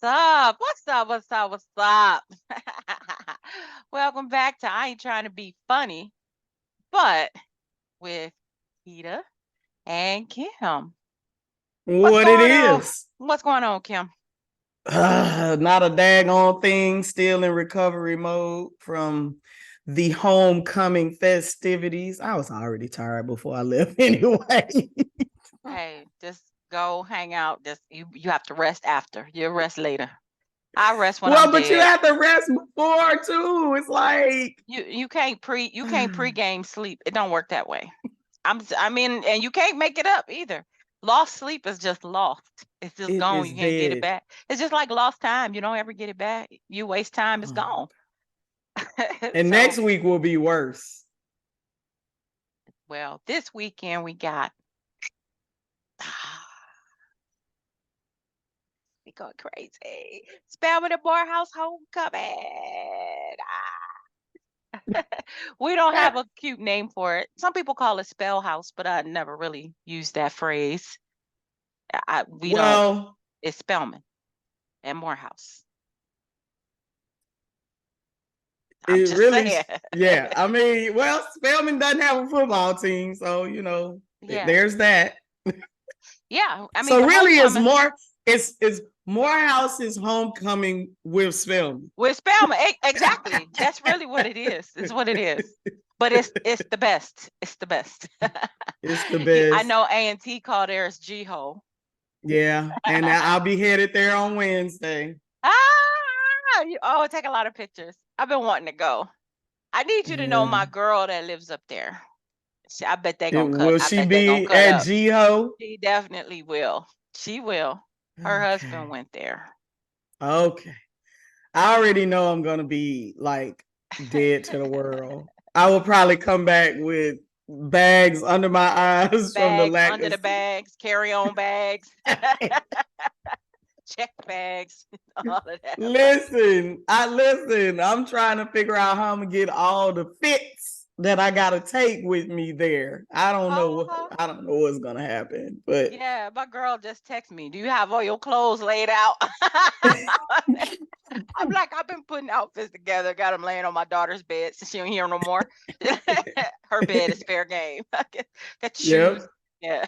up? What's up? What's up? What's up? Welcome back to I Ain't Trying to Be Funny, but with Keita and Kim. What's What it going on? is. What's going on, Kim? Not a daggone thing. Still in recovery mode from the homecoming festivities. I was already tired before I left anyway. Hey, just go hang out. Just you have to rest after. You'll rest later. I rest when I'm Well, but you dead. have to rest before too. It's like You can't pregame sleep. It don't work that way. I mean, and you can't make it up either. Lost sleep is just lost. It's just it gone. is You can't get it dead. back. It's just like lost time. You don't ever get it back. You waste time, it's gone. And So, next week will be worse. well, this weekend we got we going crazy. Spelman and Morehouse homecoming. We don't have a cute name for it. Some people call it Spell House, but I never really used that phrase. We don't. Well, It's Spelman and Morehouse. I'm it just really, saying. yeah. I mean, well, Spelman doesn't have a football team, so Yeah. there's that. Yeah. I mean, So the really, homecoming it's Morehouse's homecoming with Spelman. with Spelman. Exactly. That's really what it is. It's what it is. But it's the best. It's the best. It's the I best. know A&T called theirs G-Ho. Yeah, and I'll be headed there on Wednesday. Oh, take a lot of pictures. I've been wanting to go. I need you to know Yeah. my girl that lives up there. I bet they gonna cut. Will I she bet they gonna be cut at up. G-Ho? She definitely will. She will. Her husband Okay. went there. Okay. I already know I'm gonna be like dead to the world. I will probably come back with bags under my eyes from the Bags lack under of the bags, carry-on bags, check bags, all of that. listen. I'm trying to figure out how I'm gonna get all the fits that I gotta take with me there. Uh-huh. I don't know what's gonna happen, but Yeah, my girl just texted me. Do you have all your clothes laid out? I'm like, I've been putting outfits together. Got them laying on my daughter's bed since she don't hear no more. Her bed is fair game. Got the shoes. yep. Yeah.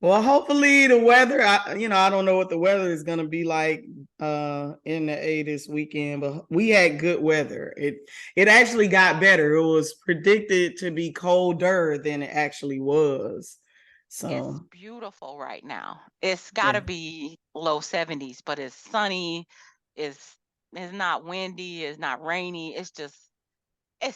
Well, hopefully the weather. I don't know what the weather is gonna be like in the A this weekend, but we had good weather. It actually got better. It was predicted to be colder than it actually was. It's So beautiful right now. It's got to yeah, be low 70s, but it's sunny. It's it's not windy. It's not rainy. It's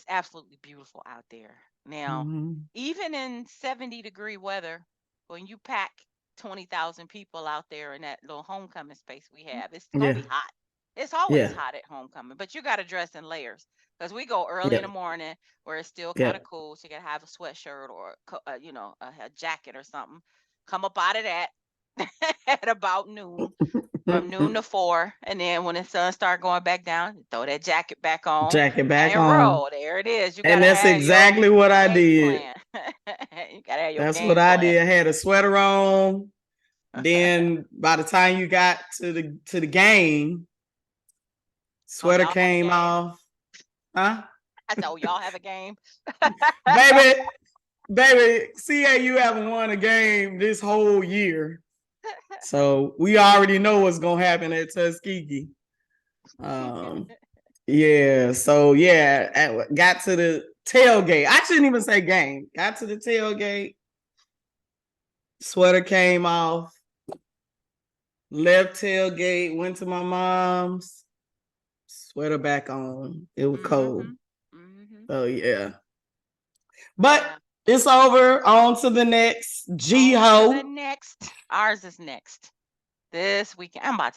absolutely beautiful out there. Now, mm-hmm. even in 70-degree weather, when you pack 20,000 people out there in that little homecoming space we have, it's going to Yeah, be hot. It's always yeah, hot at homecoming, but you got to dress in layers because we go early in yeah, the morning where it's still kind yeah. of cool. So you got to have a sweatshirt or, a jacket or something. Come up out of that at about noon, from noon to 4, and then when the sun start going back down, throw that jacket back on Jacket back and on, roll. There it is. You and gotta that's have your exactly what I game did. plan. You gotta have your That's what game I plan. did. I had a sweater on. Then by the time you got to the game, Oh, sweater y'all have a came game? off. Huh? I said, oh, y'all have a game? baby, baby, CAU haven't won a game this whole year. So we already know what's gonna happen at Tuskegee. Um, yeah, so yeah, got to the tailgate. I shouldn't even say game. Got to the tailgate, sweater came off, left tailgate, went to my mom's, sweater back on. It was cold. Mm-hmm. Mm-hmm. So yeah. But Yeah. it's over. On to the next. G On to the Ho. next. Ours is next. This weekend. I'm about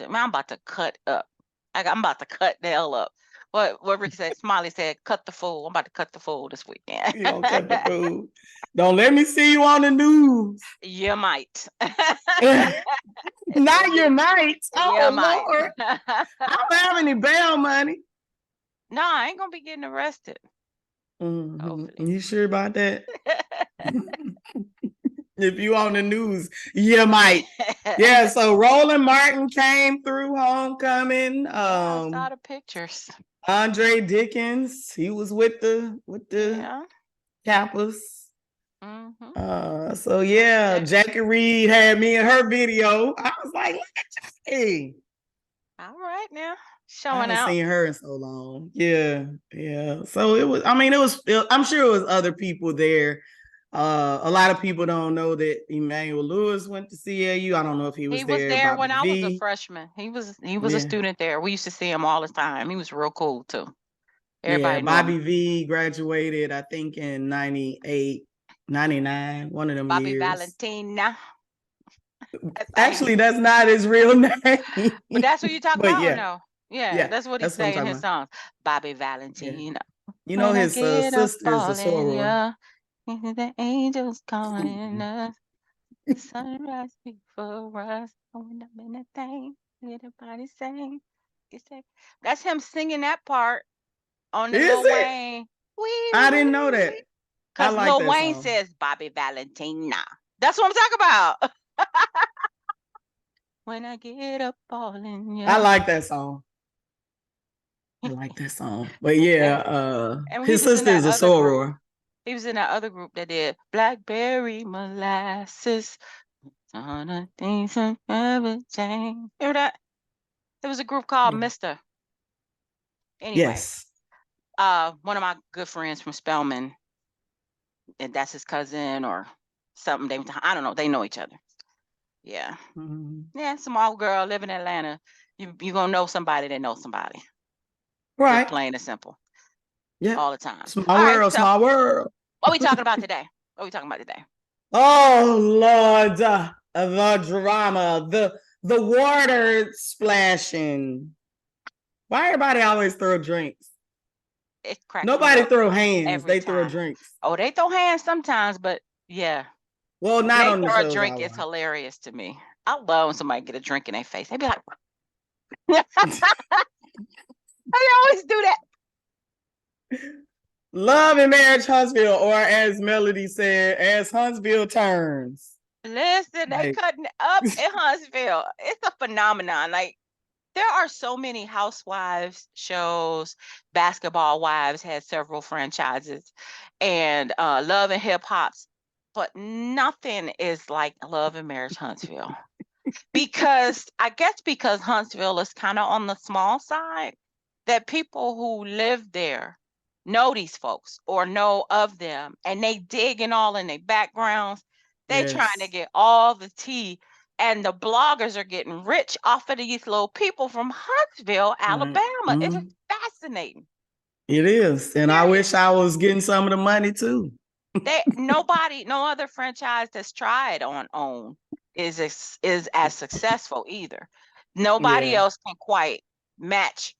to cut up. I'm about to cut the hell up. What Ricky said, Smiley said, cut the fool. I'm about to cut the fool this weekend. You gonna cut the food. Don't let me see you on the news. You might. Not your nights. You Oh might. Lord. I don't have any bail money. No, I ain't gonna be getting arrested. Mm-hmm. Hopefully. You sure about that? If you on the news, you might. Yeah, so Roland Martin came through homecoming. Yeah, I saw the pictures. Andre Dickens, he was with the Yeah. Kappas. Mm-hmm. So yeah, Jackie Reed had me in her video. I was like, look at Jackie. All right now. I Showing haven't out. seen her in so long. Yeah. So it was, I mean, I'm sure it was other people there. A lot of people don't know that Emmanuel Lewis went to CAU. I don't know if he was He was there. there Bobby when I was a V. freshman. He was a Yeah. student there. We used to see him all the time. He was real cool too. Yeah, Everybody knew Bobby him. V graduated, I think, in 98, 99, one of them Bobby years. Valentina. Actually, that's not his real name. But that's what you talk But about, yeah. or no? Yeah, that's what he That's what I'm say in talking his about. songs. Bobby Yeah. Valentina. You know, When I his get up sister is a all in soror. ya, the angels calling us. The sunrise before us. Going up in that thing. Everybody sing. That's him singing that part on the Is Lil it? Wayne. I didn't know that. I Because like Lil that Wayne song. says Bobby Valentina. That's what I'm talking about. When I get up all in ya. I like that song. I like that song. But yeah, And he his was in sister that is a other group. soror. He was in that other group that did Blackberry Molasses. On a things that never change. Remember that? It was a group called Yeah. Mr. Anyway, Yes. one of my good friends from Spelman, and that's his cousin or something. I don't know. They know each other. Yeah. Mm-hmm. Yeah, small girl live in Atlanta. You gonna know somebody that knows somebody. Right. Just plain and simple. Yeah. All the time. Small All right, world, so small world. what we talking about today? What we talking about today? Oh Lord, the drama, the water splashing. Why everybody always throw drinks? It cracked Nobody me up throw hands. every They throw time. drinks. Oh, they throw hands sometimes, but yeah. Well, not They on the throw a shows drink I is watch. hilarious to me. I love when somebody get a drink in their face. They be like, they always do that. Love and Marriage Huntsville, or as Melody said, as Huntsville turns. Listen, they cutting up in Huntsville. It's a phenomenon. Like, there are so many housewives shows. Basketball Wives had several franchises, and Love and Hip Hops, but nothing is like Love and Marriage Huntsville. Because Huntsville is kind of on the small side, that people who live there know these folks or know of them, and they digging all in their backgrounds. They trying to get all the tea, and the bloggers are getting rich off of these little people from Huntsville, Alabama. Mm-hmm. It is fascinating. It is, and I wish I was getting some of the money too. No other franchise that's tried on OWN is as successful either. Nobody else can quite match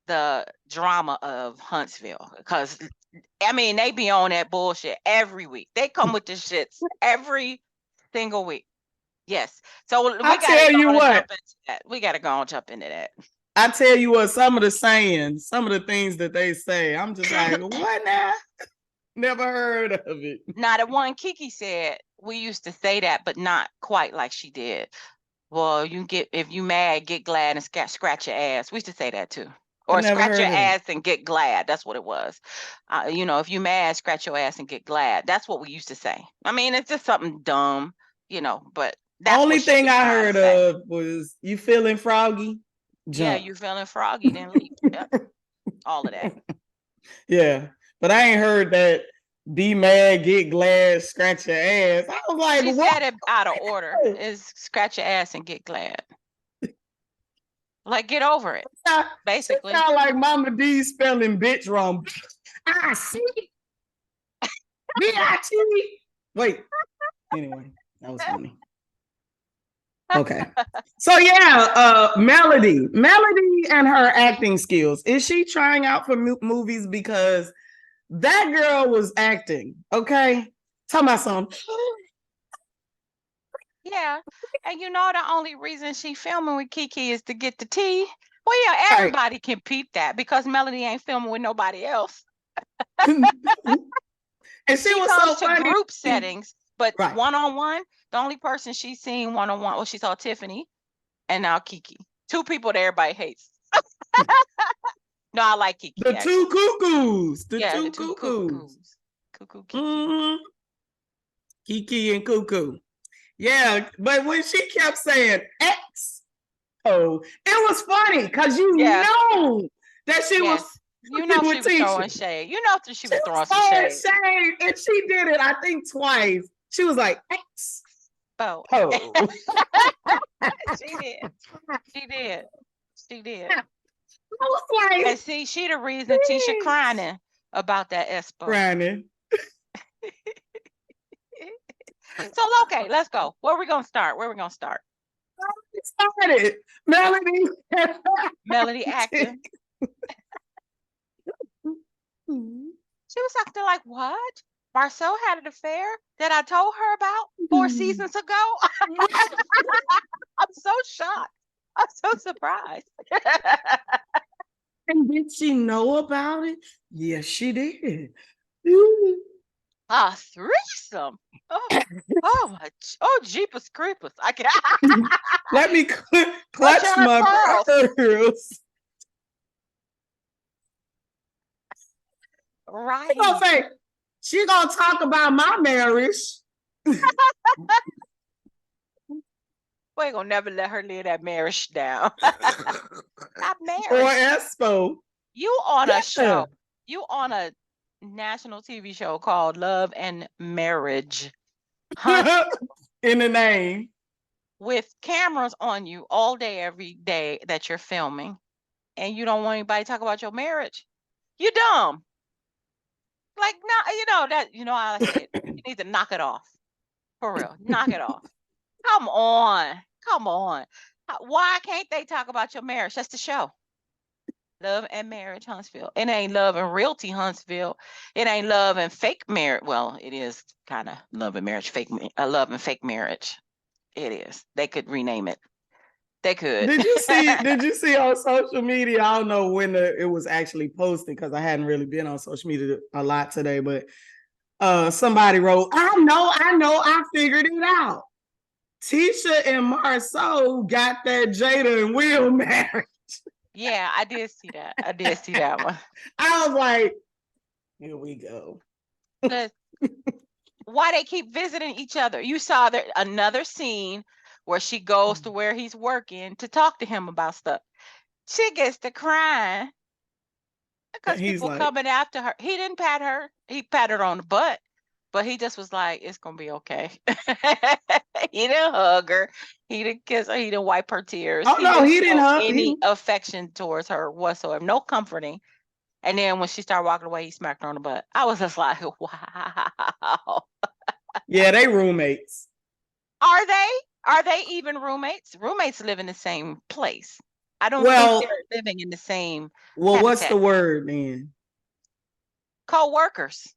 the drama of Huntsville, because I mean, they be on that bullshit every week. They come with the shits every single week. Yes. So we gotta jump into that. We gotta go and jump into that. I tell you what, some of the sayings, some of the things that they say, I'm just like, what now? Never heard of it. Now, the one Kiki said, we used to say that, but not quite like she did. Well, if you mad, get glad and scratch your ass. We used to say that too. Or scratch your ass and get glad. That's what it was. If you mad, scratch your ass and get glad. That's what we used to say. I mean, it's just something dumb, but that's only what thing I heard of was, you feeling froggy? Jump. Yeah, you feeling froggy, then leap. Yep. All of that. Yeah, but I ain't heard that. Be mad, get glad, scratch your ass. I was like, she what? said it out of order. Is scratch your ass and get glad. Like, get over it. Basically. It sound like Mama D spelling bitch wrong. I see. B-I-T. Wait. Anyway, that was funny. Okay. So yeah, Melody and her acting skills. Is she trying out for movies? Because that girl was acting. Okay. Tell my son. Yeah. And the only reason she filming with Kiki is to get the tea. Well, yeah, everybody can peep that, because Melody ain't filming with nobody else. And she was comes so to funny. group settings But Right. one-on-one, the only person she's seen one-on-one, well, she saw Tiffany and now Kiki. Two people that everybody hates. No, I like Kiki, The actually. two cuckoos. The Yeah, the two two cuckoos. Cuckoo Kiki. Mhm. Kiki and Cuckoo. Yeah, but when she kept saying X, oh, it was funny because you Yeah. know that she was Yes. You know with she was throwing Tisha. shade. You know that she was She throwing was some throwing shade. shade, and she did it, I think, twice. She was like, X. Oh. Oh. She did. She did. She did. I was And like, see, she the reason Tisha crying about that Espo. Granny. So okay, let's go. Where we gonna start? Where we gonna start? It started. Melody. Melody acting. She was acting like, what? Marcel had an affair that I told her about 4 seasons ago? I'm so shocked. I'm so surprised. And did she know about it? Yes, she did. A threesome. Oh, Jeepers Creepers. I can Let me clutch Clutch my our pearls. pearls. Right. She gonna say, she gonna talk about my marriage. We ain't gonna never let her live that marriage down. Not Or marriage. Espo. You on Yeah. a show. You on a national TV show called Love and Marriage. In the name. With cameras on you all day, every day that you're filming, and you don't want anybody to talk about your marriage. You dumb. Like, no, I said, you need to knock it off. For real. Knock it off. Come on. Come on. Why can't they talk about your marriage? That's the show. Love and Marriage Huntsville. It ain't Love and Realty Huntsville. It ain't Love and Fake Marriage. Well, it is kind of Love and Marriage, Love and Fake Marriage. It is. They could rename it. They could. Did you see on social media? I don't know when it was actually posted because I hadn't really been on social media a lot today, but somebody wrote, I know, I figured it out. Tisha and Marceau got that Jada and Will marriage. Yeah, I did see that. I did see that one. I was like, here we go. Why they keep visiting each other? You saw there another scene where she goes to where he's working to talk to him about stuff. She gets to crying because people like, coming after her. He didn't pat her. He patted her on the butt, but he just was like, "It's gonna be okay." He didn't hug her. He didn't kiss her. He didn't wipe her tears. Oh no, he didn't show hug any affection towards her whatsoever. No comforting. And then when she started walking away, he smacked her on the butt. I was just like, wow. Yeah, they roommates. Are they? Are they even roommates? Roommates live in the same place. I don't think they're living in the same. Well, habitat. what's the word then? Co-workers.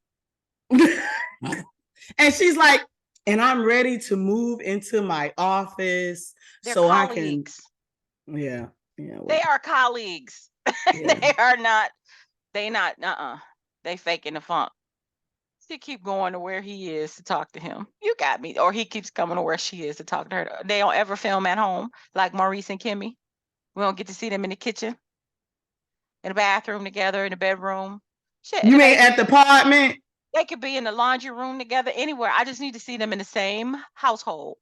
And she's like, and I'm ready to move into my office. They're so colleagues. I can. Yeah. Yeah. They are colleagues. Yeah. They are not. They not. They faking the funk. She keep going to where he is to talk to him. You got me. Or he keeps coming to where she is to talk to her. They don't ever film at home like Maurice and Kimmy. We don't get to see them in the kitchen, in the bathroom together, in the bedroom. Shit. You mean at the apartment? They could be in the laundry room together, anywhere. I just need to see them in the same household.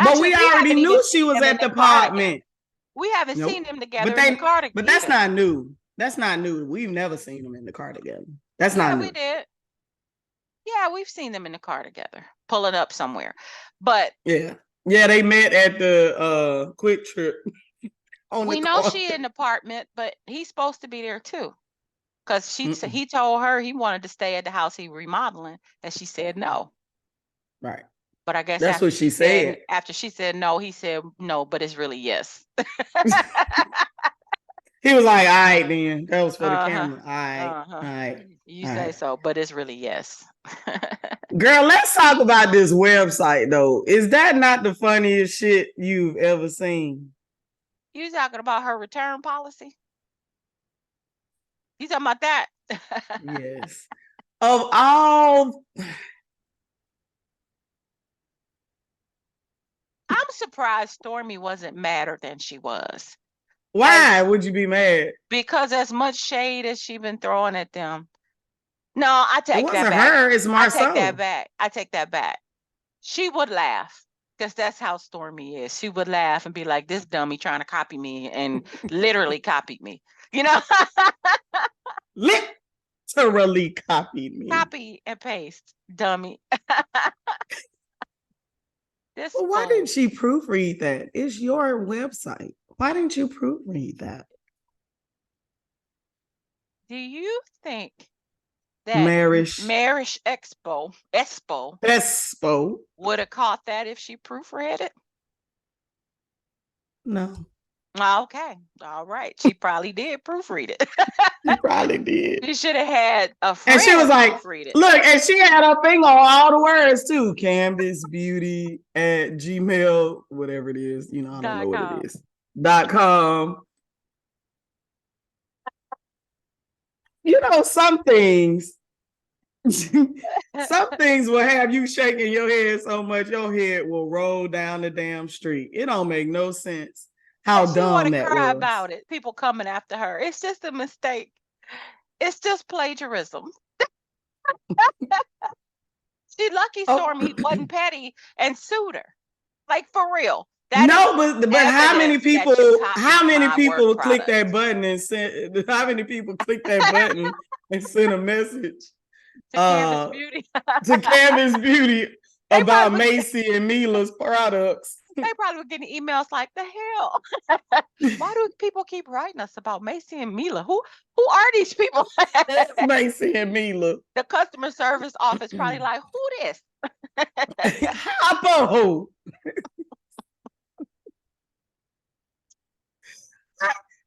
But we already knew she was at the apartment. We haven't seen them together in the car together. But that's not new. That's not new. We've never seen them in the car together. That's not new. We did. Yeah, we've seen them in the car together, pulling up somewhere. But yeah, they met at the Quick Trip. We know she in the apartment, but he's supposed to be there too. Because he told her he wanted to stay at the house he remodeling, and she said no. Right. But I guess that's what she said. After she said no, he said no, but it's really yes. He was like, all right, then. That was for the camera. All right. You say so, but it's really yes. Girl, let's talk about this website, though. Is that not the funniest shit you've ever seen? You talking about her return policy? You talking about that? Yes. Of all... I'm surprised Stormy wasn't madder than she was. Why would you be mad? Because as much shade as she been throwing at them. No, I It take that wasn't back. her, it's I take that Marceau. back. I take that back. She would laugh because that's how Stormy is. She would laugh and be like, this dummy trying to copy me, and literally copied me. You know, Literally copied me. copy and paste, dummy. This Well, why fool. didn't she proofread that? It's your website. Why didn't you proofread that? Do you think that Marish Espo would have caught that if she proofread it? No. Okay. All right. She probably did proofread it. She probably did. She should have had a friend. And she was like, proofread it. look, and she had her thing on all the words too. Canvasbeauty at Gmail, whatever it is. You know, I don't know what it is. .com. You know, some things will have you shaking your head so much your head will roll down the damn street. It don't make no sense how dumb that cry was. about it. People coming after her. It's just a mistake. It's just plagiarism. She lucky Stormy wasn't petty and sued her. Like, for real. No, but how many people click that button and send, how many people click that button and send a message to Canvasbeauty to Canvasbeauty about Macy and Mila's products? They probably were getting emails like, the hell? Why do people keep writing us about Macy and Mila? Who are these people? Macy and Mila. The customer service office probably like, who this? Hoppo.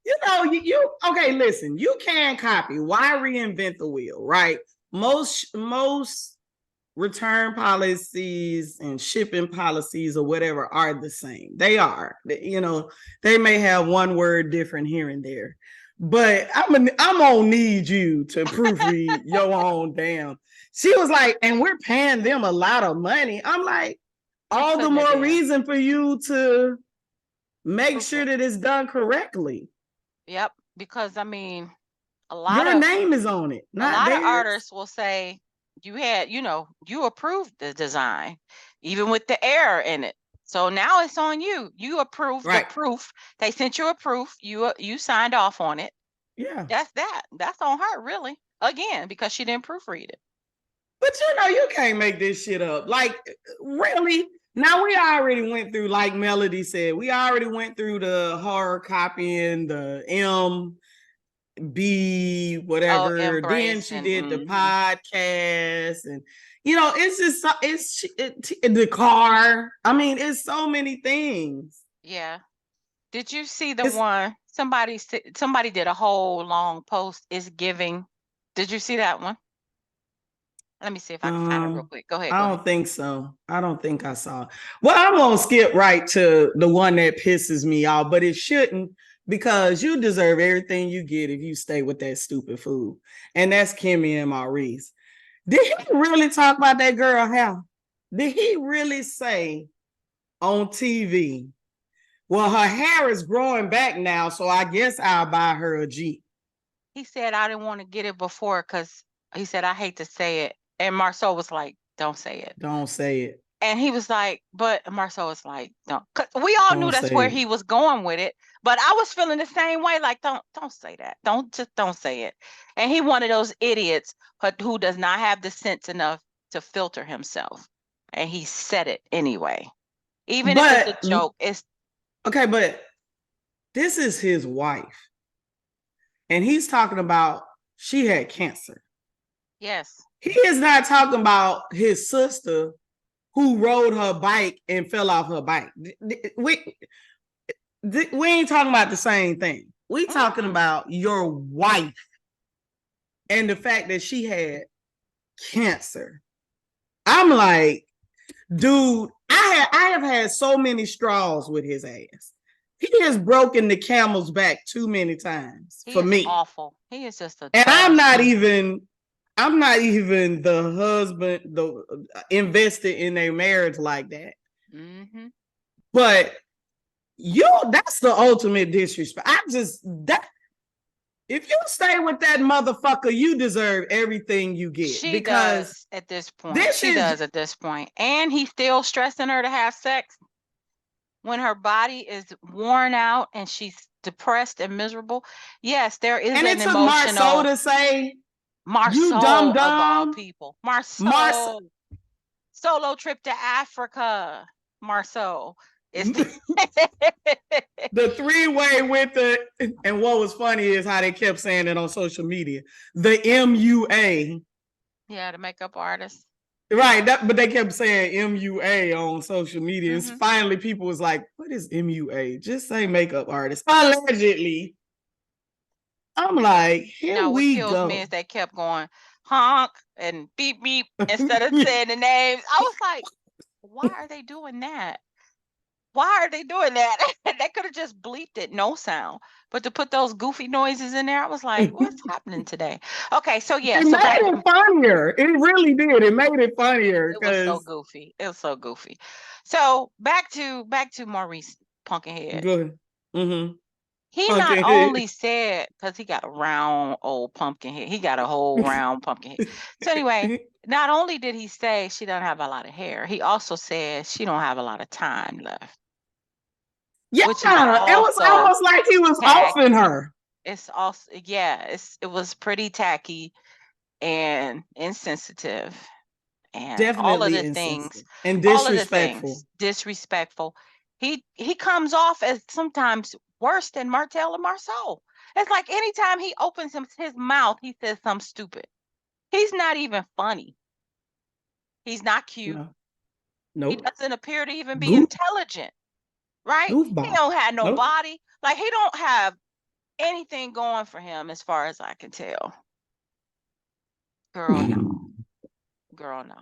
You know, you okay, listen, you can copy. Why reinvent the wheel, right? Most return policies and shipping policies or whatever are the same. They are. You know, they may have one word different here and there. But I'm gonna need you to proofread your own damn. She was like, and we're paying them a lot of money. I'm like, all the more reason for you to make sure that it's done correctly. Yep, because I mean, your name is on it. A lot of artists will say you had, you approved the design, even with the error in it. So now it's on you. You approved the proof. They sent you a proof. You signed off on it. Yeah, that's on her, really. Again, because she didn't proofread it. But you can't make this shit up. Like, really? Now we already went through, like Melody said, we already went through the horror copying, the MB, whatever. Then she did the podcast, and it's just the car. I mean, it's so many things. Yeah. Did you see the one? Somebody did a whole long post. It's giving. Did you see that one? Let me see if I can find it real quick. Go ahead. I don't think so. I don't think I saw. Well, I'm gonna skip right to the one that pisses me off, but it shouldn't, because you deserve everything you get if you stay with that stupid food. And that's Kimmy and Maurice. Did he really talk about that girl hair? Did he really say on TV, well, her hair is growing back now, so I guess I'll buy her a Jeep? He said, I didn't want to get it before because he said, I hate to say it. And Marceau was like, don't say it. Don't say it. And he was like, but Marceau was like, don't. Cause we all knew that's where he was going with it. But I was feeling the same way. Like, don't say that. Don't say it. And he one of those idiots who does not have the sense enough to filter himself. And he said it anyway. Even if it's a joke, it's okay, but this is his wife. And he's talking about she had cancer. Yes. He is not talking about his sister who rode her bike and fell off her bike. We ain't talking about the same thing. We talking about your wife and the fact that she had cancer. I'm like, dude, I have had so many straws with his ass. He has broken the camel's back too many times for me. Awful. He is just a. And I'm not even the husband, invested in their marriage like that. Mm-hmm. But that's the ultimate disrespect. If you stay with that motherfucker, you deserve everything you get. She does at this point. And he's still stressing her to have sex when her body is worn out and she's depressed and miserable. Yes, there is an emotional. And it took Marsau to say, Marsau, you dumb of all people. Marsau. Solo trip to Africa. Marsau. The three-way with and what was funny is how they kept saying it on social media. The MUA. Yeah, the makeup artist. Right, but they kept saying MUA on social media. Mm-hmm. And finally people was like, what is MUA? Just say makeup artist. Allegedly. I'm like, here we go. What kills me is they kept going honk and beep beep instead of saying the names. I was like, why are they doing that? Why are they doing that? They could have just bleeped it, no sound. But to put those goofy noises in there, I was like, what's happening today? Okay, so yeah. It made it funnier. It really did. It made it funnier. It was so goofy. It was so goofy. So back to Maurice Pumpkinhead. Good. Mm-hmm. He not only said, because he got a round old pumpkin head, he got a whole round pumpkin head. So anyway, not only did he say she doesn't have a lot of hair, he also said she don't have a lot of time left. Yeah, it was almost like he was offing her. It's also, yeah, it was pretty tacky and insensitive. And definitely all of the things. And disrespectful. Disrespectful. He comes off as sometimes worse than Martell and Marsau. It's like anytime he opens his mouth, he says something stupid. He's not even funny. He's not cute. No. Nope. He doesn't appear to even be intelligent. Right? Goofball. He don't have no body. Like, he don't have anything going for him as far as I can tell. Girl, no. Girl, no.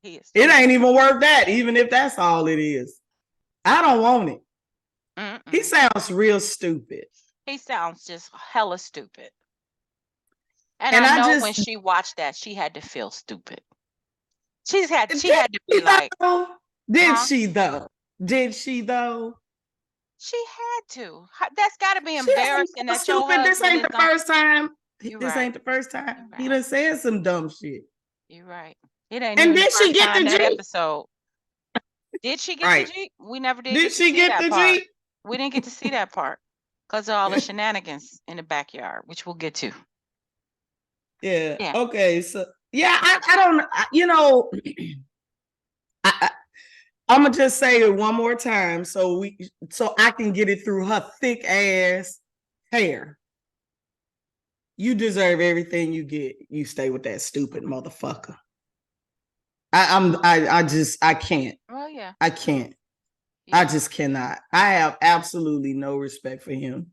It ain't even worth that, even if that's all it is. I don't want it. Mm-mm. He sounds real stupid. He sounds just hella stupid. And I know when she watched that, she had to feel stupid. She had to be like, did she though? Did she though? She had to. That's got to be embarrassing. That stupid. This ain't the first time. This ain't the first time. He done said some dumb shit. You're right. It ain't. And did she get the Jeep? Episode. Did she get the Jeep? We never did. Did she get the Jeep? We didn't get to see that part because of all the shenanigans in the backyard, which we'll get to. Yeah. Okay. So yeah, I don't. You know, I'm gonna just say it one more time so I can get it through her thick ass hair. You deserve everything you get. You stay with that stupid motherfucker. I can't. Oh yeah. I can't. Yeah. I just cannot. I have absolutely no respect for him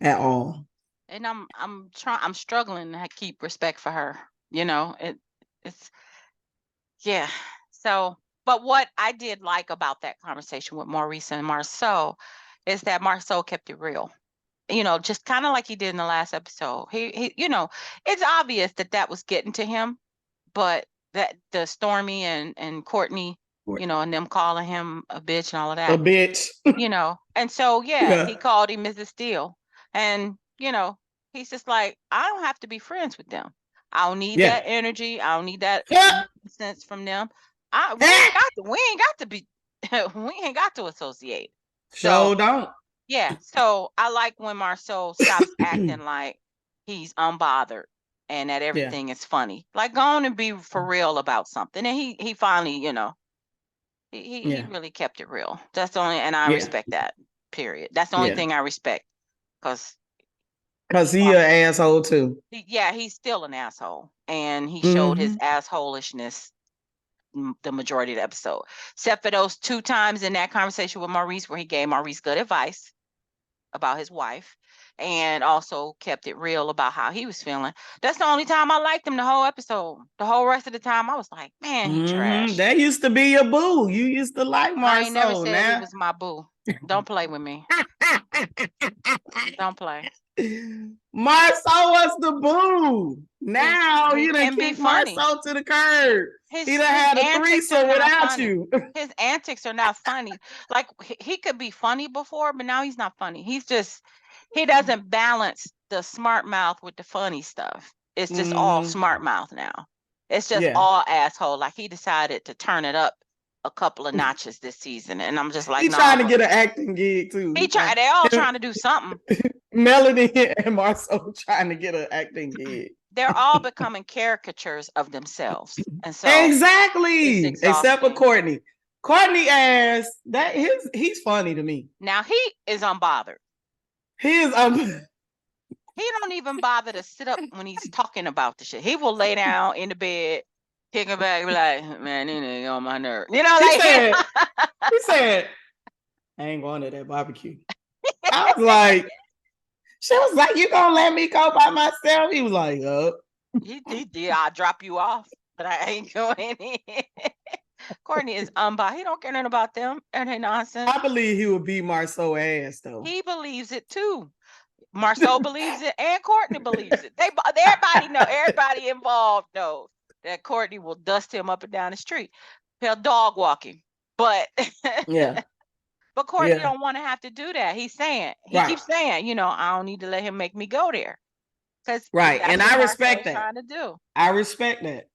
at all. And I'm struggling to keep respect for her. You know, it's yeah. So, but what I did like about that conversation with Maurice and Marsau is that Marsau kept it real. You know, just kind of like he did in the last episode. He, you know, it's obvious that was getting to him, but that the Stormy and Courtney, you know, and them calling him a bitch and all of that. A bitch. You know, and so, yeah, he called him Mrs. Steele. And, you know, he's just like, I don't have to be friends with them. I don't need that energy. I don't need that sense from them. We ain't got to associate. So don't. Yeah, so I like when Marsau stops acting like he's unbothered and that everything is funny. Like, go on and be for real about something. And he finally, you know, he really kept it real. That's the only, and I respect that. Period. That's the only thing I respect, because he an asshole too. He's still an asshole, and he showed his assholishness the majority of the episode, except for those 2 times in that conversation with Maurice where he gave Maurice good advice about his wife and also kept it real about how he was feeling. That's the only time I liked him the whole episode. The whole rest of the time I was like, man, he trash. That used to be your boo. You used to like Marsau. I ain't never said he was my boo. Don't play with me. Don't play. Marceau was the boo. Now he you done can be kicked funny. Marceau to the curb. His He done had a antics are threesome not without funny. you. His antics are not funny. Like he could be funny before, but now he's not funny. He doesn't balance the smart mouth with the funny stuff. It's just all smart mouth now. It's just all asshole. Like he decided to turn it up a couple of notches this season, and I'm just like, He no. trying to get an acting gig too. They all trying to do something. Melody and Marceau trying to get an acting gig. They're all becoming caricatures of themselves, and so exactly. Except for Courtney. Courtney ass he's funny to me. Now he is unbothered. He is He don't even bother to sit up when he's talking about the shit. He will lay down in the bed, kick it back, be like, man, this nigga on my nerve. You know, like he said, I ain't going to that barbecue. I was like, she was like, you gonna let me go by myself? He was like, He did. I'll drop you off, but I ain't going in. Courtney is unbothered. He don't care nothing about them and their nonsense. I believe he would beat Marceau ass though. He believes it too. Marceau believes it and Courtney believes it. Everybody know, everybody involved knows that Courtney will dust him up and down the street. He'll dog walk him. But yeah. But Courtney don't want to have to do that. He keeps saying, you know, I don't need to let him make me go there. Right. And I respect that. Trying to do. I respect that.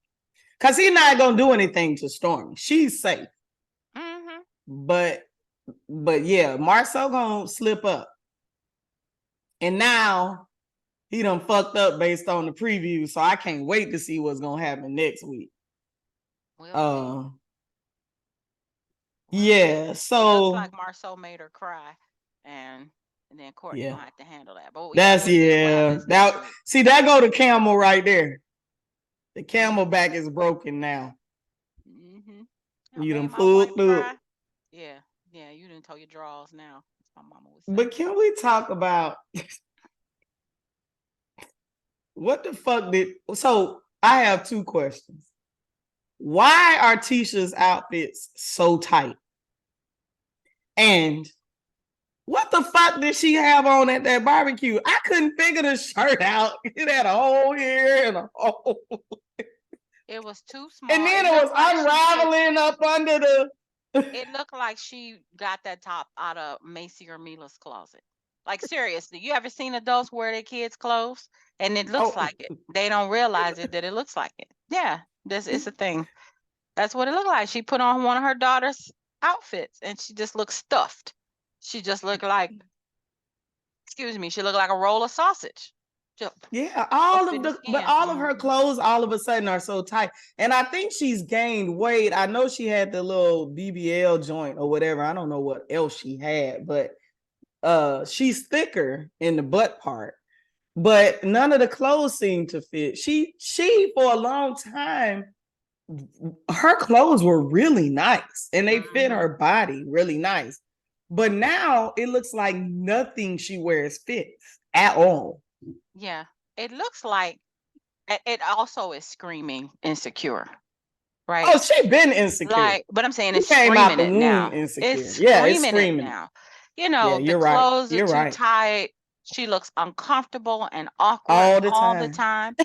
Because he's not gonna do anything to Stormy. She's safe. But yeah, Marceau gonna slip up. And now he done fucked up based on the preview. So I can't wait to see what's gonna happen next week. Yeah, so it looks like Marceau made her cry, and then Courtney gonna have to handle that. But that's that go to Camel right there. The Camelback is broken now. You done fooled through. Yeah, you done told your draws now. My mama was saying. But can we talk about what the fuck so I have two questions. Why are Tisha's outfits so tight? And what the fuck did she have on at that barbecue? I couldn't figure the shirt out. It had a hole here and a hole. It was too small. And then it was unraveling up under the... It looked like she got that top out of Macy or Mila's closet. Like, seriously, you ever seen adults wear their kids' clothes? And it looks like it. They don't realize it, that it looks like it. Yeah, it's a thing. That's what it looked like. She put on one of her daughter's outfits and she just looked stuffed. She just looked like, she looked like a roll of sausage. Yeah, all of her clothes all of a sudden are so tight. And I think she's gained weight. I know she had the little BBL joint or whatever. I don't know what else she had, but she's thicker in the butt part. But none of the clothes seem to fit. She for a long time, her clothes were really nice and they fit her body really nice. But now it looks like nothing she wears fits at all. Yeah, it looks like it also is screaming insecure, right? Oh, she been insecure. But I'm saying it's screaming it now. Insecure. It's screaming it now. You know, the clothes are too tight. She looks uncomfortable and awkward all the time.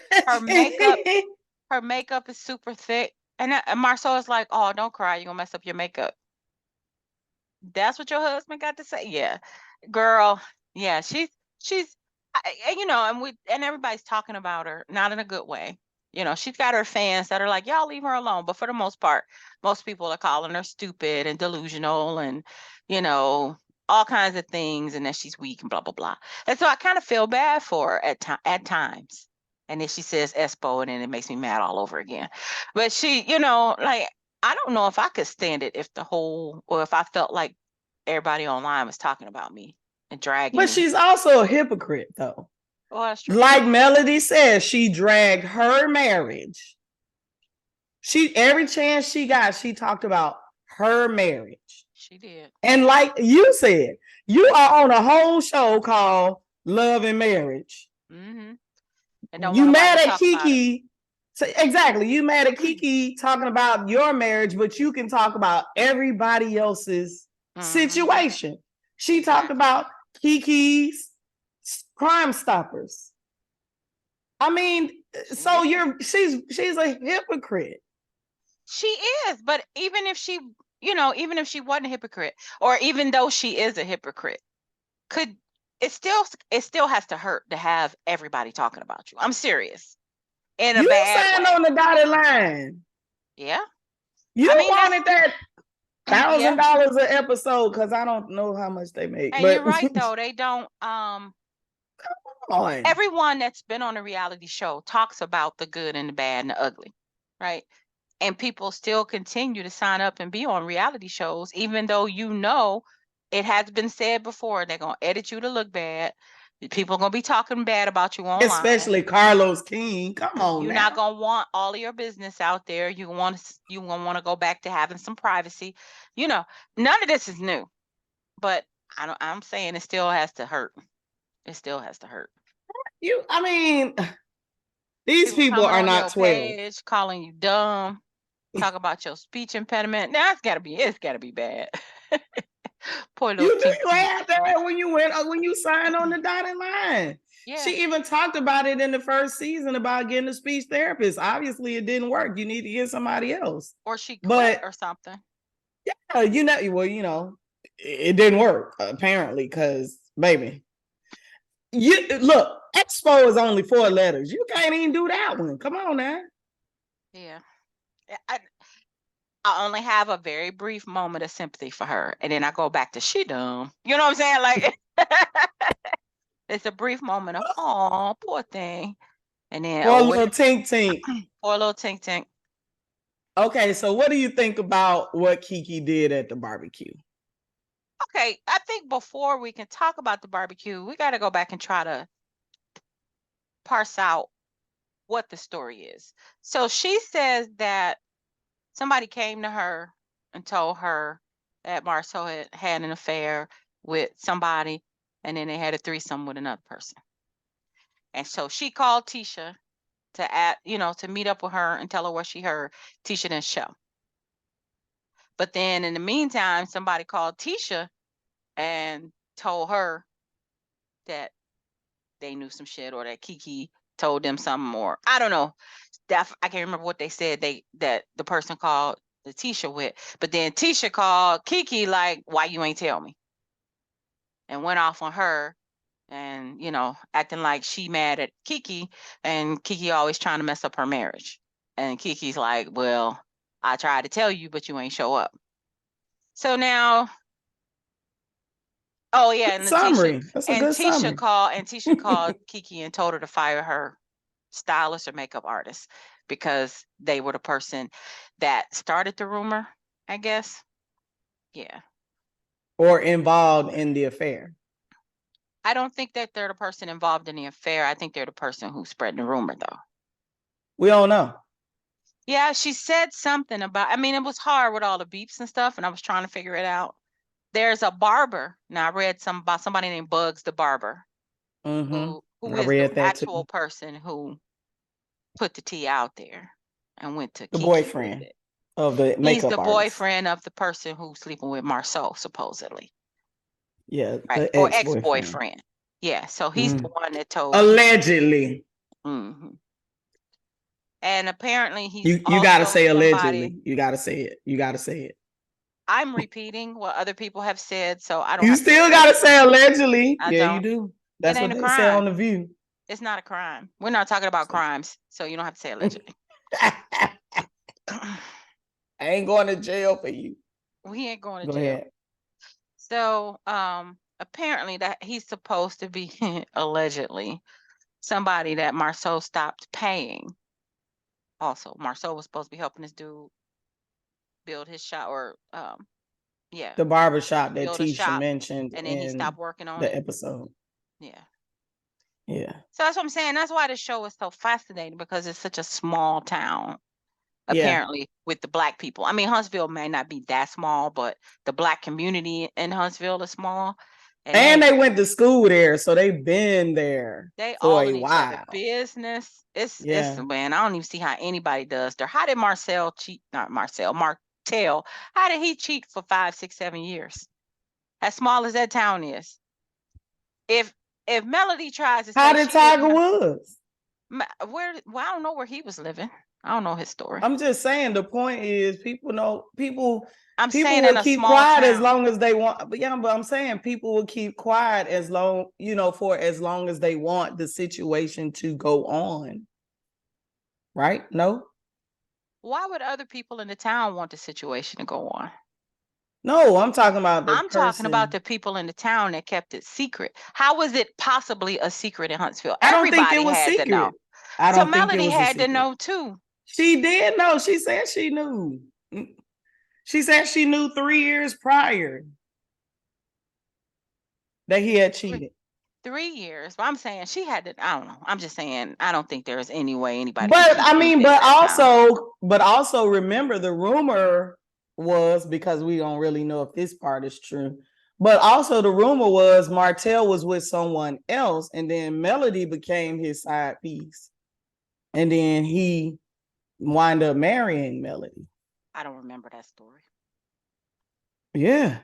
Her makeup is super thick. And Marceau is like, oh, don't cry. You're going to mess up your makeup. That's what your husband got to say? Yeah. Girl, yeah, she's and everybody's talking about her, not in a good way. You know, she's got her fans that are like, y'all leave her alone. But for the most part, most people are calling her stupid and delusional and, all kinds of things, and that she's weak and blah, blah, blah. And so I kind of feel bad for her at times. And then she says Espo, and then it makes me mad all over again. But she, I don't know if I could stand it if I felt like everybody online was talking about me and dragging me. She's also a hypocrite, though. Oh, that's true. Like Melody says, she dragged her marriage. Every chance she got, she talked about her marriage. She did. And like you said, you are on a whole show called Love and Marriage. And you mad at Kiki. So exactly. You mad at Kiki talking about your marriage, but you can talk about everybody else's situation. She talked about Kiki's Crime Stoppers. I mean, so she's a hypocrite. She is, but even if she, even if she wasn't a hypocrite, or even though she is a hypocrite, it still has to hurt to have everybody talking about you. I'm serious. In a You bad signed way. on the dotted line. Yeah. You wanted that $1,000 an episode because I don't know how much they make. And but you're right though, they don't come on. Everyone that's been on a reality show talks about the good and the bad and the ugly, right? And people still continue to sign up and be on reality shows, even though it has been said before, they're gonna edit you to look bad. People are gonna be talking bad about you online. Especially Carlos King. Come on, you're not gonna want all of your business out there. You're gonna want to go back to having some privacy. None of this is new, but I'm saying it still has to hurt. It still has to hurt. These people are not 12. Page, calling you dumb, talk about your speech impediment. Now it's gotta be bad. Poor little you had that when you signed on the dotted line. Yeah. She even talked about it in the first season about getting a speech therapist. Obviously, it didn't work. You need to get somebody else. Or she quit or something. Yeah, it didn't work apparently because, baby, look, Expo is only 4 letters. You can't even do that one. Come on now. Yeah. I only have a very brief moment of sympathy for her, and then I go back to she dumb. You know what I'm saying? Like, it's a brief moment of, oh, poor thing. And then poor little tink tink. Poor little tink tink. Okay, so what do you think about what Kiki did at the barbecue? Okay, I think before we can talk about the barbecue, we got to go back and try to parse out what the story is. So she says that somebody came to her and told her that Marsau had an affair with somebody, and then they had a threesome with another person. And so she called Tisha to meet up with her and tell her what she heard. Tisha didn't show. But then in the meantime, somebody called Tisha and told her that they knew some shit, or that Kiki told them something more. I don't know. I can't remember what they said that the person called the Tisha with. But then Tisha called Kiki like, why you ain't tell me? And went off on her and, acting like she mad at Kiki, and Kiki always trying to mess up her marriage. And Kiki's like, well, I tried to tell you, but you ain't show up. So now, oh yeah, and summary. Tisha called Kiki and told her to fire her stylist or makeup artist because they were the person that started the rumor, I guess. Yeah. Or involved in the affair. I don't think that they're the person involved in the affair. I think they're the person who's spreading the rumor, though. We don't know. Yeah, she said something about, it was hard with all the beeps and stuff, and I was trying to figure it out. There's a barber. Now, I read about somebody named Bugs the Barber, who is the actual person who put the tea out there and went to the boyfriend of the makeup He's the artist. boyfriend of the person who's sleeping with Marsau, supposedly. Yeah, right? Or ex-boyfriend. Yeah, so he's the one that told. Allegedly. Mm-hmm. And apparently he's you got to say allegedly. You got to say it. You got to say it. I'm repeating what other people have said, so I don't. You still got to say allegedly. Yeah, you do. That's what they say on The View. It's not a crime. We're not talking about crimes, so you don't have to say allegedly. I ain't going to jail for you. We ain't going to jail. Ahead. So, apparently that he's supposed to be allegedly somebody that Marsau stopped paying. Also, Marsau was supposed to be helping this dude build his shop, or the barbershop that Tisha mentioned, and then he stopped working on the episode. Yeah. So that's what I'm saying. That's why the show is so fascinating, because it's such a small town. Apparently, with the Black people. Huntsville may not be that small, but the Black community in Huntsville is small. And they went to school there, so they've been there for a while. Business. It's man, I don't even see how anybody does there. How did Martell cheat? Not Marcel, Martell. How did he cheat for 5, 6, 7 years? As small as that town is. If if Melody tries to How say did she didn't Tiger Woods? where, well, I don't know where he was living. I don't know his story. I'm just saying the point is people I'm people saying will in a keep small quiet as town. long as they want. But yeah, but I'm saying people will keep quiet as long, for as long as they want the situation to go on. Right? No? Why would other people in the town want the situation to go on? No, I'm talking about the I'm talking about person. the people in the town that kept it secret. How was it possibly a secret in Huntsville? I don't think it Everybody was had to know. secret. I So don't think it Melody was a had to secret. know too. She did know. She said she knew. She said she knew 3 years prior that he had cheated. 3 years. But I'm saying she had to, I don't know. I'm just saying, I don't think there's any way anybody could But keep I mean, anything in that town. but also remember the rumor was, because we don't really know if this part is true. But also the rumor was Martell was with someone else, and then Melody became his side piece. And then he wind up marrying Melody. I don't remember that story. Yeah.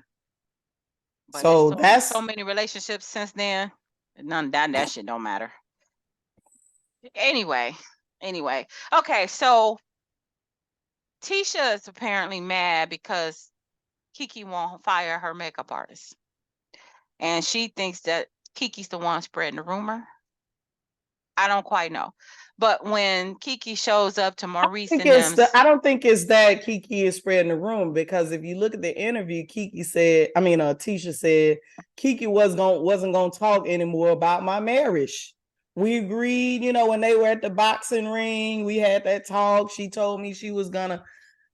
But it's So so many relationships since then. None that shit don't matter. Anyway. Okay, so Tisha is apparently mad because Kiki won't fire her makeup artist. And she thinks that Kiki's the one spreading the rumor. I don't quite know. But when Kiki shows up to Maurice and them, I don't think it's that Kiki is spreading the rumor, because if you look at the interview, Tisha said Kiki wasn't gonna talk anymore about my marriage. We agreed, when they were at the boxing ring, we had that talk. She told me she was gonna,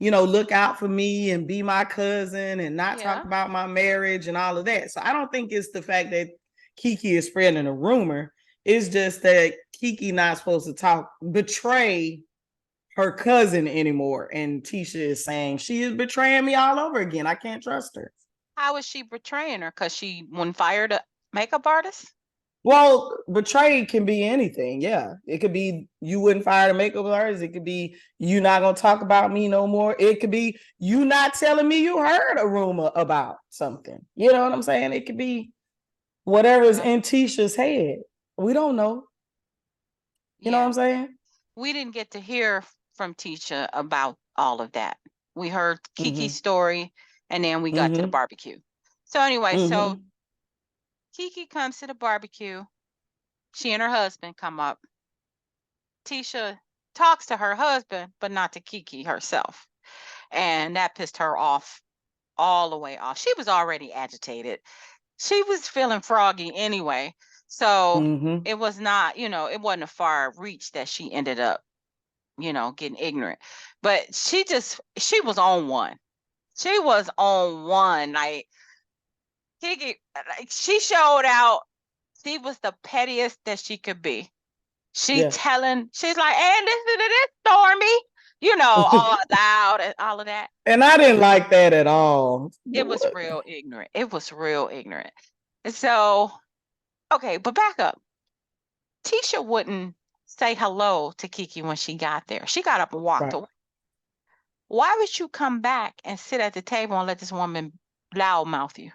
look out for me and be my cousin and not talk about my marriage and all of that. So I don't think it's the fact that Kiki is spreading a rumor. It's just that Kiki not supposed to betray her cousin anymore. And Tisha is saying she is betraying me all over again. I can't trust her. How is she betraying her? Because she wouldn't fire the makeup artist? Well, betray can be anything. Yeah. It could be you wouldn't fire the makeup artist. It could be you not going to talk about me no more. It could be you not telling me you heard a rumor about something. You know what I'm saying? It could be whatever's in Tisha's head. We don't know. You know what I'm saying? We didn't get to hear from Tisha about all of that. We heard Kiki's story, and then we got to the barbecue. So anyway, so Kiki comes to the barbecue. She and her husband come up. Tisha talks to her husband, but not to Kiki herself. And that pissed her off all the way off. She was already agitated. She was feeling froggy anyway. So it was not, it wasn't a far reach that she ended up, getting ignorant. But she was on one. She was on one. Like, Kiki, she showed out. She was the pettiest that she could be. She's like, and listen to this, Stormy, all loud and all of that. And I didn't like that at all. It was real ignorant. And so, okay, but back up. Tisha wouldn't say hello to Kiki when she got there. She got up and walked away. Why would you come back and sit at the table and let this woman loudmouth you?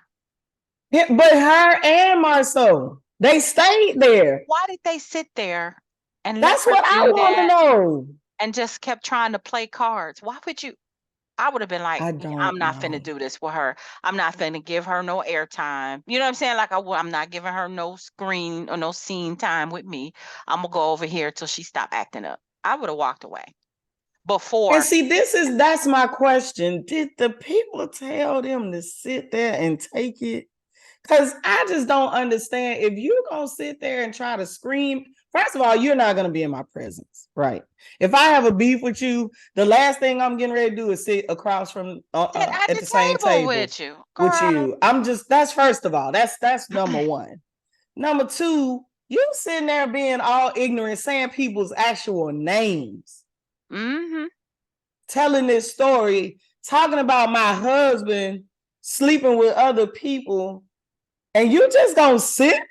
Yeah, but her and Marceau, they stayed there. Why did they sit there and that's what I want to know? And just kept trying to play cards. Why would you? I would have been like, I'm not finna do this with her. I'm not finna give her no airtime. You know what I'm saying? Like I'm not giving her no screen or no scene time with me. I'm gonna go over here till she stop acting up. I would have walked away before. And see, that's my question. Did the people tell them to sit there and take it? Because I just don't understand. If you're going to sit there and try to scream, first of all, you're not going to be in my presence, right? If I have a beef with you, the last thing I'm getting ready to do is sit across from at the same table with you. That's first of all, that's number one. Number two, you sitting there being all ignorant, saying people's actual names. Telling this story, talking about my husband sleeping with other people. And you just gonna sit?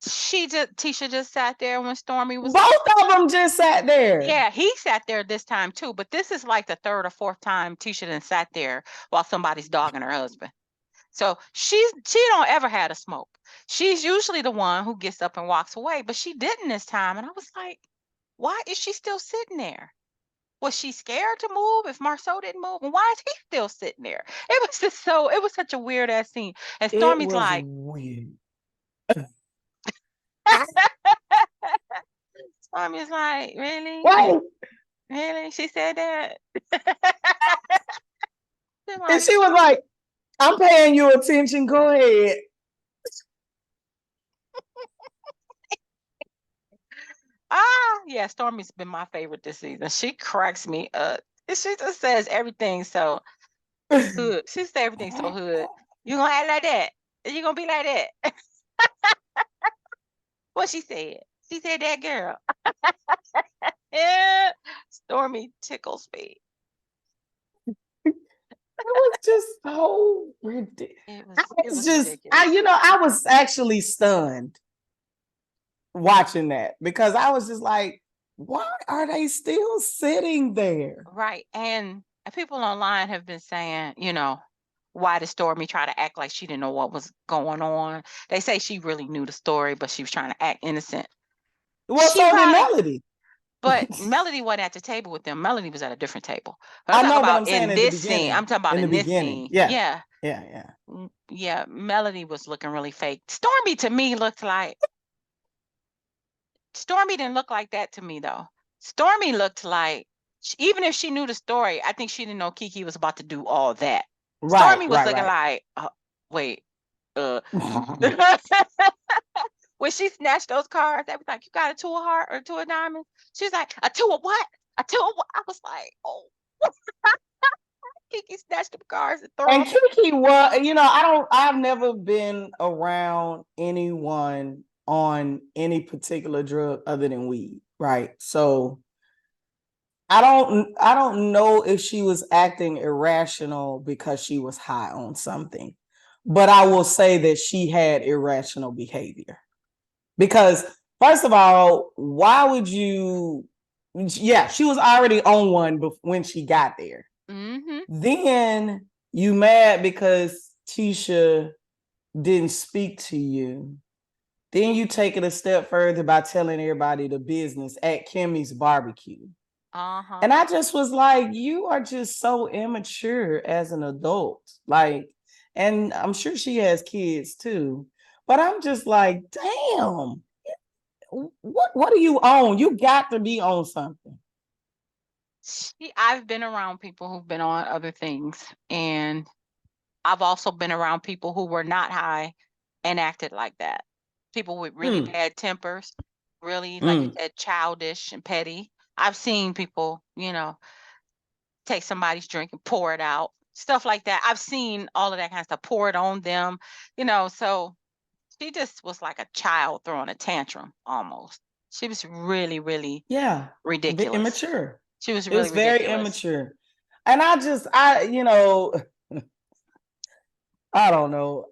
Tisha just sat there when Stormy was. Both of them just sat there. Yeah, he sat there this time too. But this is like the third or fourth time Tisha done sat there while somebody's dogging her husband. So she don't ever had a smoke. She's usually the one who gets up and walks away, but she didn't this time. And I was like, why is she still sitting there? Was she scared to move if Marceau didn't move? And why is he still sitting there? It was just it was such a weird ass scene. And It Stormy's was like, weird. Stormy's like, really? Right. Really? She said that? And she was like, I'm paying you attention. Go ahead. Yeah, Stormy's been my favorite this season. She cracks me up. She just says everything so hood. She says everything so hood. You gonna act like that? You gonna be like that? What she said? She said that, girl. Yeah, Stormy tickles me. It was just so ridiculous. It was ridiculous. I was actually stunned watching that because I was just like, why are they still sitting there? Right. And people online have been saying, why did Stormy try to act like she didn't know what was going on? They say she really knew the story, but she was trying to act innocent. Well, so did Melody. But Melody wasn't at the table with them. Melody was at a different table. I know, but I'm saying in this scene. I'm talking about in this scene. Yeah. Yeah. Melody was looking really fake. Stormy to me looked like Stormy didn't look like that to me though. Stormy looked like even if she knew the story, I think she didn't know Kiki was about to do all that. Right, Stormy was looking like, wait, when she snatched those cards, they was like, you got a two of heart or two of diamonds? She's like, a two of what? A two of what? I was like, oh. Kiki snatched the cards and threw them. And Kiki was, I've never been around anyone on any particular drug other than weed, right? So I don't know if she was acting irrational because she was high on something, but I will say that she had irrational behavior. Because first of all, why would you? Yeah, she was already on one when she got there. Mm-hmm. Then you mad because Tisha didn't speak to you. Then you take it a step further by telling everybody the business at Kimmy's barbecue. Uh-huh. And I just was like, you are just so immature as an adult. Like, and I'm sure she has kids too. But I'm just like, damn, what are you on? You got to be on something. I've been around people who've been on other things, and I've also been around people who were not high and acted like that. People with really bad tempers, really, like you said, childish and petty. I've seen people, take somebody's drink and pour it out, stuff like that. I've seen all of that kind of stuff, pour it on them, so she just was like a child throwing a tantrum almost. She was really, really ridiculous. Immature. She was really very immature. And I don't know.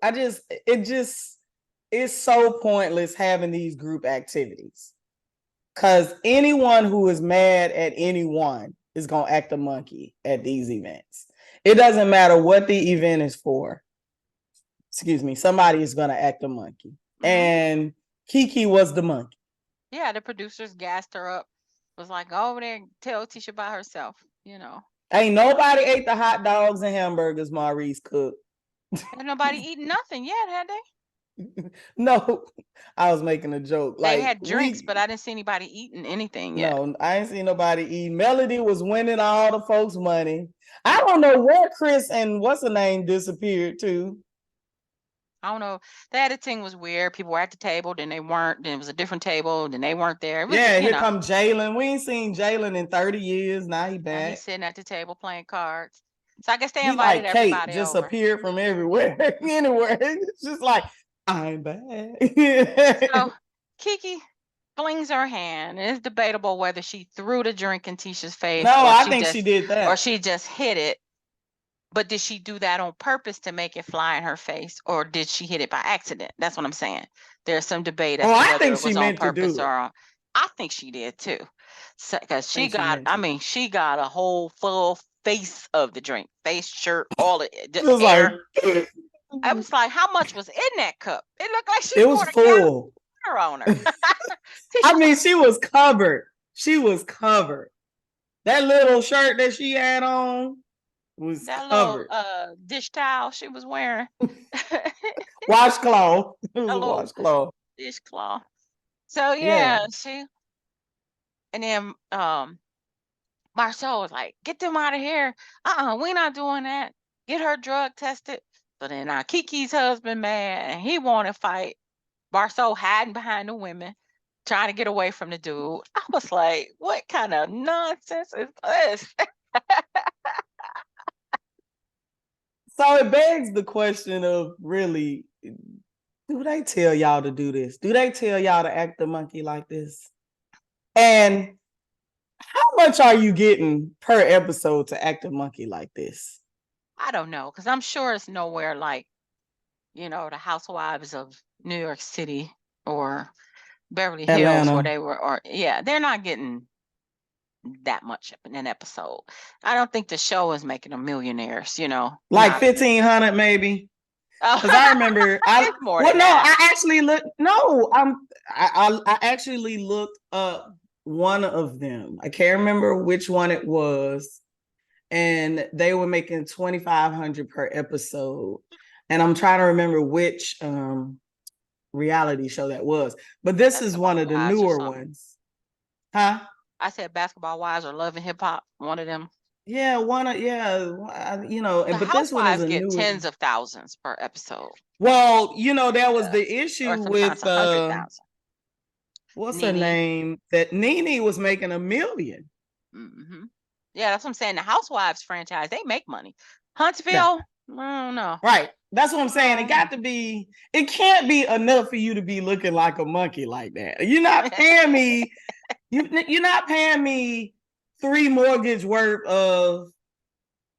It's so pointless having these group activities. Because anyone who is mad at anyone is going to act a monkey at these events. It doesn't matter what the event is for. Excuse me. Somebody is going to act a monkey. Mm-hmm. And Kiki was the monkey. Yeah, the producers gassed her up. Was like, go over there and tell Tisha about herself, Ain't nobody ate the hot dogs and hamburgers Maurice cooked. Ain't nobody eating nothing yet, had they? No, I was making a joke. They had drinks, but I didn't see anybody eating anything yet. No, I ain't seen nobody eating. Melody was winning all the folks' money. I don't know where Chris and what's her name disappeared to. I don't know. The editing was weird. People were at the table, then they weren't. Then it was a different table, then they weren't there. Here come Jalen. We ain't seen Jalen in 30 years. Now he back. Now he's sitting at the table playing cards. So I guess they invited everybody Kate just over. Appeared from everywhere. Anywhere. It's just like, I'm back. So Kiki flings her hand, and it's debatable whether she threw the drink in Tisha's face. No, I think she did that. Or she just hit it. But did she do that on purpose to make it fly in her face, or did she hit it by accident? That's what I'm saying. There's some debate as to whether it was on purpose or on. I think she did too, because she got a whole full face of the drink, face, shirt, all of it. It was like I was like, how much was in that cup? It looked like she It was poured a gallon of full. water on her. I mean, she was covered. She was covered. That little shirt that she had on was that covered. little dish towel she was wearing. Washcloth. It was A a little washcloth. dishcloth. So Yeah. yeah, and then Marcel was like, get them out of here. We're not doing that. Get her drug tested. So then Kiki's husband mad and he wanted to fight. Marcel hiding behind the women, trying to get away from the dude. I was like, what kind of nonsense is this? So it begs the question of really, do they tell y'all to do this? Do they tell y'all to act the monkey like this? And how much are you getting per episode to act a monkey like this? I don't know, because I'm sure it's nowhere like, the Housewives of New York City or Beverly Hills where Atlanta. they were, or yeah, they're not getting that much in an episode. I don't think the show is making them millionaires, Like not 1,500 maybe. oh, Because I remember it's more than that. I actually looked I actually looked up one of them. I can't remember which one it was. And they were making 2,500 per episode. And I'm trying to remember which reality show that was. But this is one of the Wives or newer something. ones. Huh? I said Basketball Wives or Love and Hip Hop, one of them. Yeah, The but this one is Housewives a get newer. tens of thousands per episode. Well, that was the Or issue sometimes with 100,000. what's her Nene. name? That Nene was making $1 million. Mm-hmm. Yeah, that's what I'm saying. The Housewives franchise, they make money. Huntsville, Yeah. I don't know. Right. That's what I'm saying. It can't be enough for you to be looking like a monkey like that. You're not paying me, you're not paying me 3 mortgage worth of,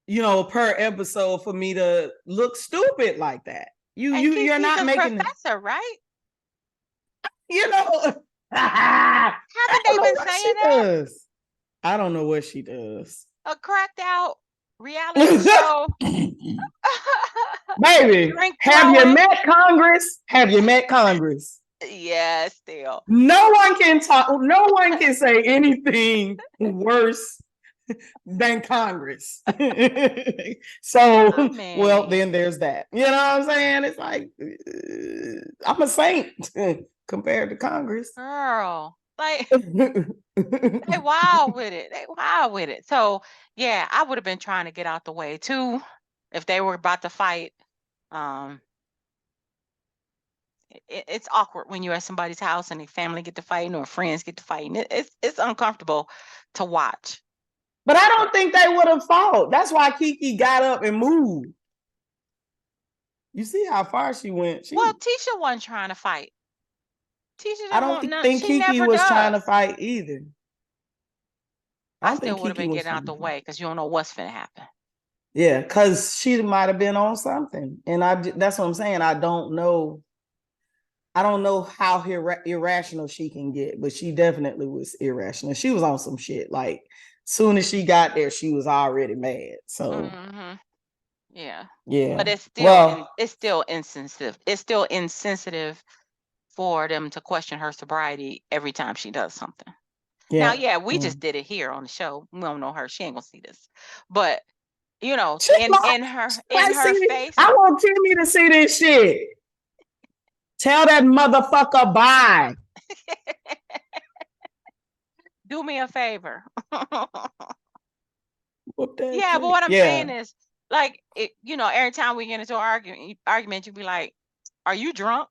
per episode for me to look stupid like that. You're not making professor, right? Haven't they been saying that? I don't know what she does. A cracked out reality show. Baby, have you met Congress? Have you met Congress? Yeah, still. No one can say anything worse than Congress. So, well, then there's that. You know what I'm saying? It's like, I'm a saint compared to Congress. Girl, like, they wild with it. So, yeah, I would have been trying to get out the way too if they were about to fight. It's awkward when you're at somebody's house and their family get to fighting or friends get to fighting. It's uncomfortable to watch. But I don't think they would have fought. That's why Kiki got up and moved. You see how far she went. Tisha wasn't trying to fight. I don't think Kiki was trying to fight either. I still would have been getting out the way because you don't know what's going to happen. Yeah, because she might have been on something. And that's what I'm saying. I don't know how irrational she can get, but she definitely was irrational. She was on some shit. Like, soon as she got there, she was already mad. So, yeah. But it's still insensitive. It's still insensitive for them to question her sobriety every time she does something. Yeah. Now, we just did it here on the show. We don't know her. She ain't gonna see this. But in her face. I want Timmy to see this shit. Tell that motherfucker bye. Do me a favor. But what I'm saying is, like, every time we get into an argument, you be like, are you drunk?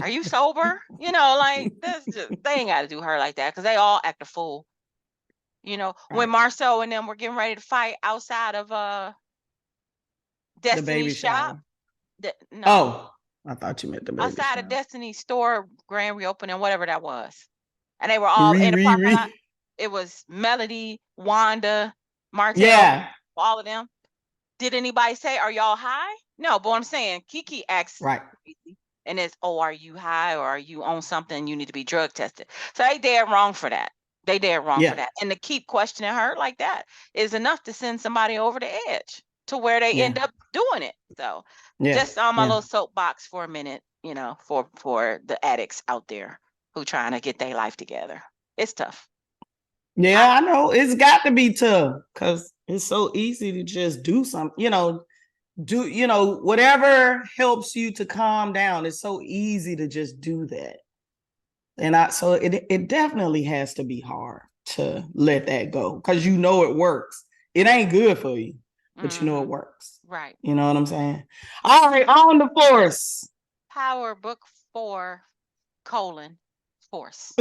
Are you sober? Like, they ain't got to do her like that because they all act a fool. When Marcel and them were getting ready to fight outside of Destiny's shop. Oh, I thought you meant the baby outside of Destiny's store, grand reopening, whatever that was. And they were all in the parking lot. It was Melody, Wanda, Martell, all of them. Did anybody say, are y'all high? No, but what I'm saying, Kiki acts right. And it's, are you high or are you on something? You need to be drug tested. So they dead wrong for that. For that. And to keep questioning her like that is enough to send somebody over the edge. to where they Yeah. end up doing it. So Yeah. just on my Yeah. little soapbox for a minute, you know, for the addicts out there who trying to get their life together. It's tough. Yeah, I know it's got to be tough because it's so easy to just do something, whatever helps you to calm down. It's so easy to just do that. And so it definitely has to be hard to let that go because you know it works. It ain't good for you, but you know it works. Right. You know what I'm saying? All right, on the Force. Power Book 4, Force.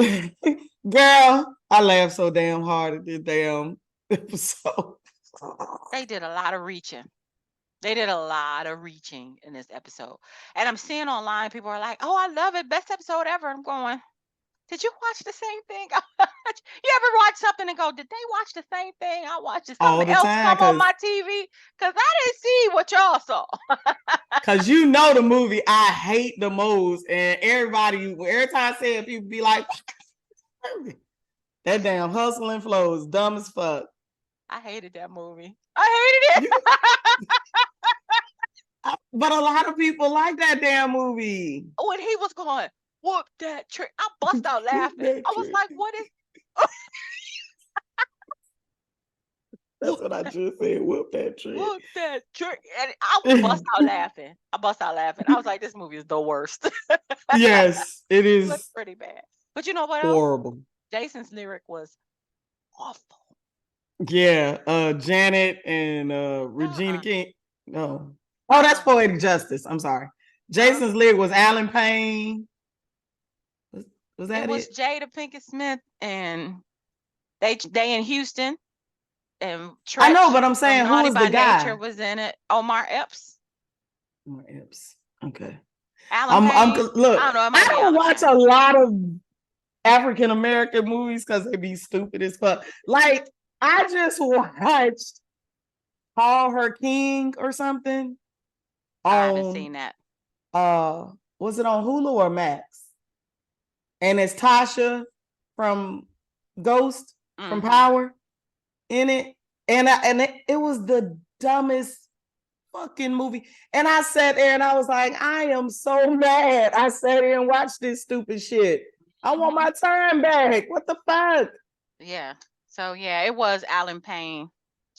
Girl, I laughed so damn hard at this damn episode. They did a lot of reaching. They did a lot of reaching in this episode. And I'm seeing online, people are like, oh, I love it. Best episode ever. I'm going, did you watch the same thing? You ever watch something and go, did they watch the same thing I watched? Did something else come on my TV? Because I didn't see what y'all saw. Because you know the movie I hate the most. And every time I say it, people be like, that damn Hustle and Flow is dumb as fuck. I hated that movie. I hated it. But a lot of people like that damn movie. When he was going, whoop that trick, I bust out laughing. I was like, what is... That's what I just said. Whoop that trick. Whoop that trick. And I bust out laughing. I was like, this movie is the worst. Yes, it is. It looks pretty bad. But you know what horrible. else? Jason's lyric was awful. Yeah, Janet and Regina King. No. Oh, that's Poetic Justice. I'm sorry. Jason's lyric was Alan Payne. Was that it? It was Jada Pinkett Smith and they in Houston. And Tretch, I know, but I'm saying who was the guy? Nature was in it. Omar Epps. Omar Epps. Okay. Alan Payne. Look, I don't watch a lot of African American movies because they be stupid as fuck. Like, I just watched Call Her King or something. I haven't seen that. Was it on Hulu or Max? And it's Tasha from Ghost from Power in it. And it was the dumbest fucking movie. And I sat there and I was like, I am so mad. I sat there and watched this stupid shit. I want my time back. What the fuck? Yeah. So yeah, it was Alan Payne,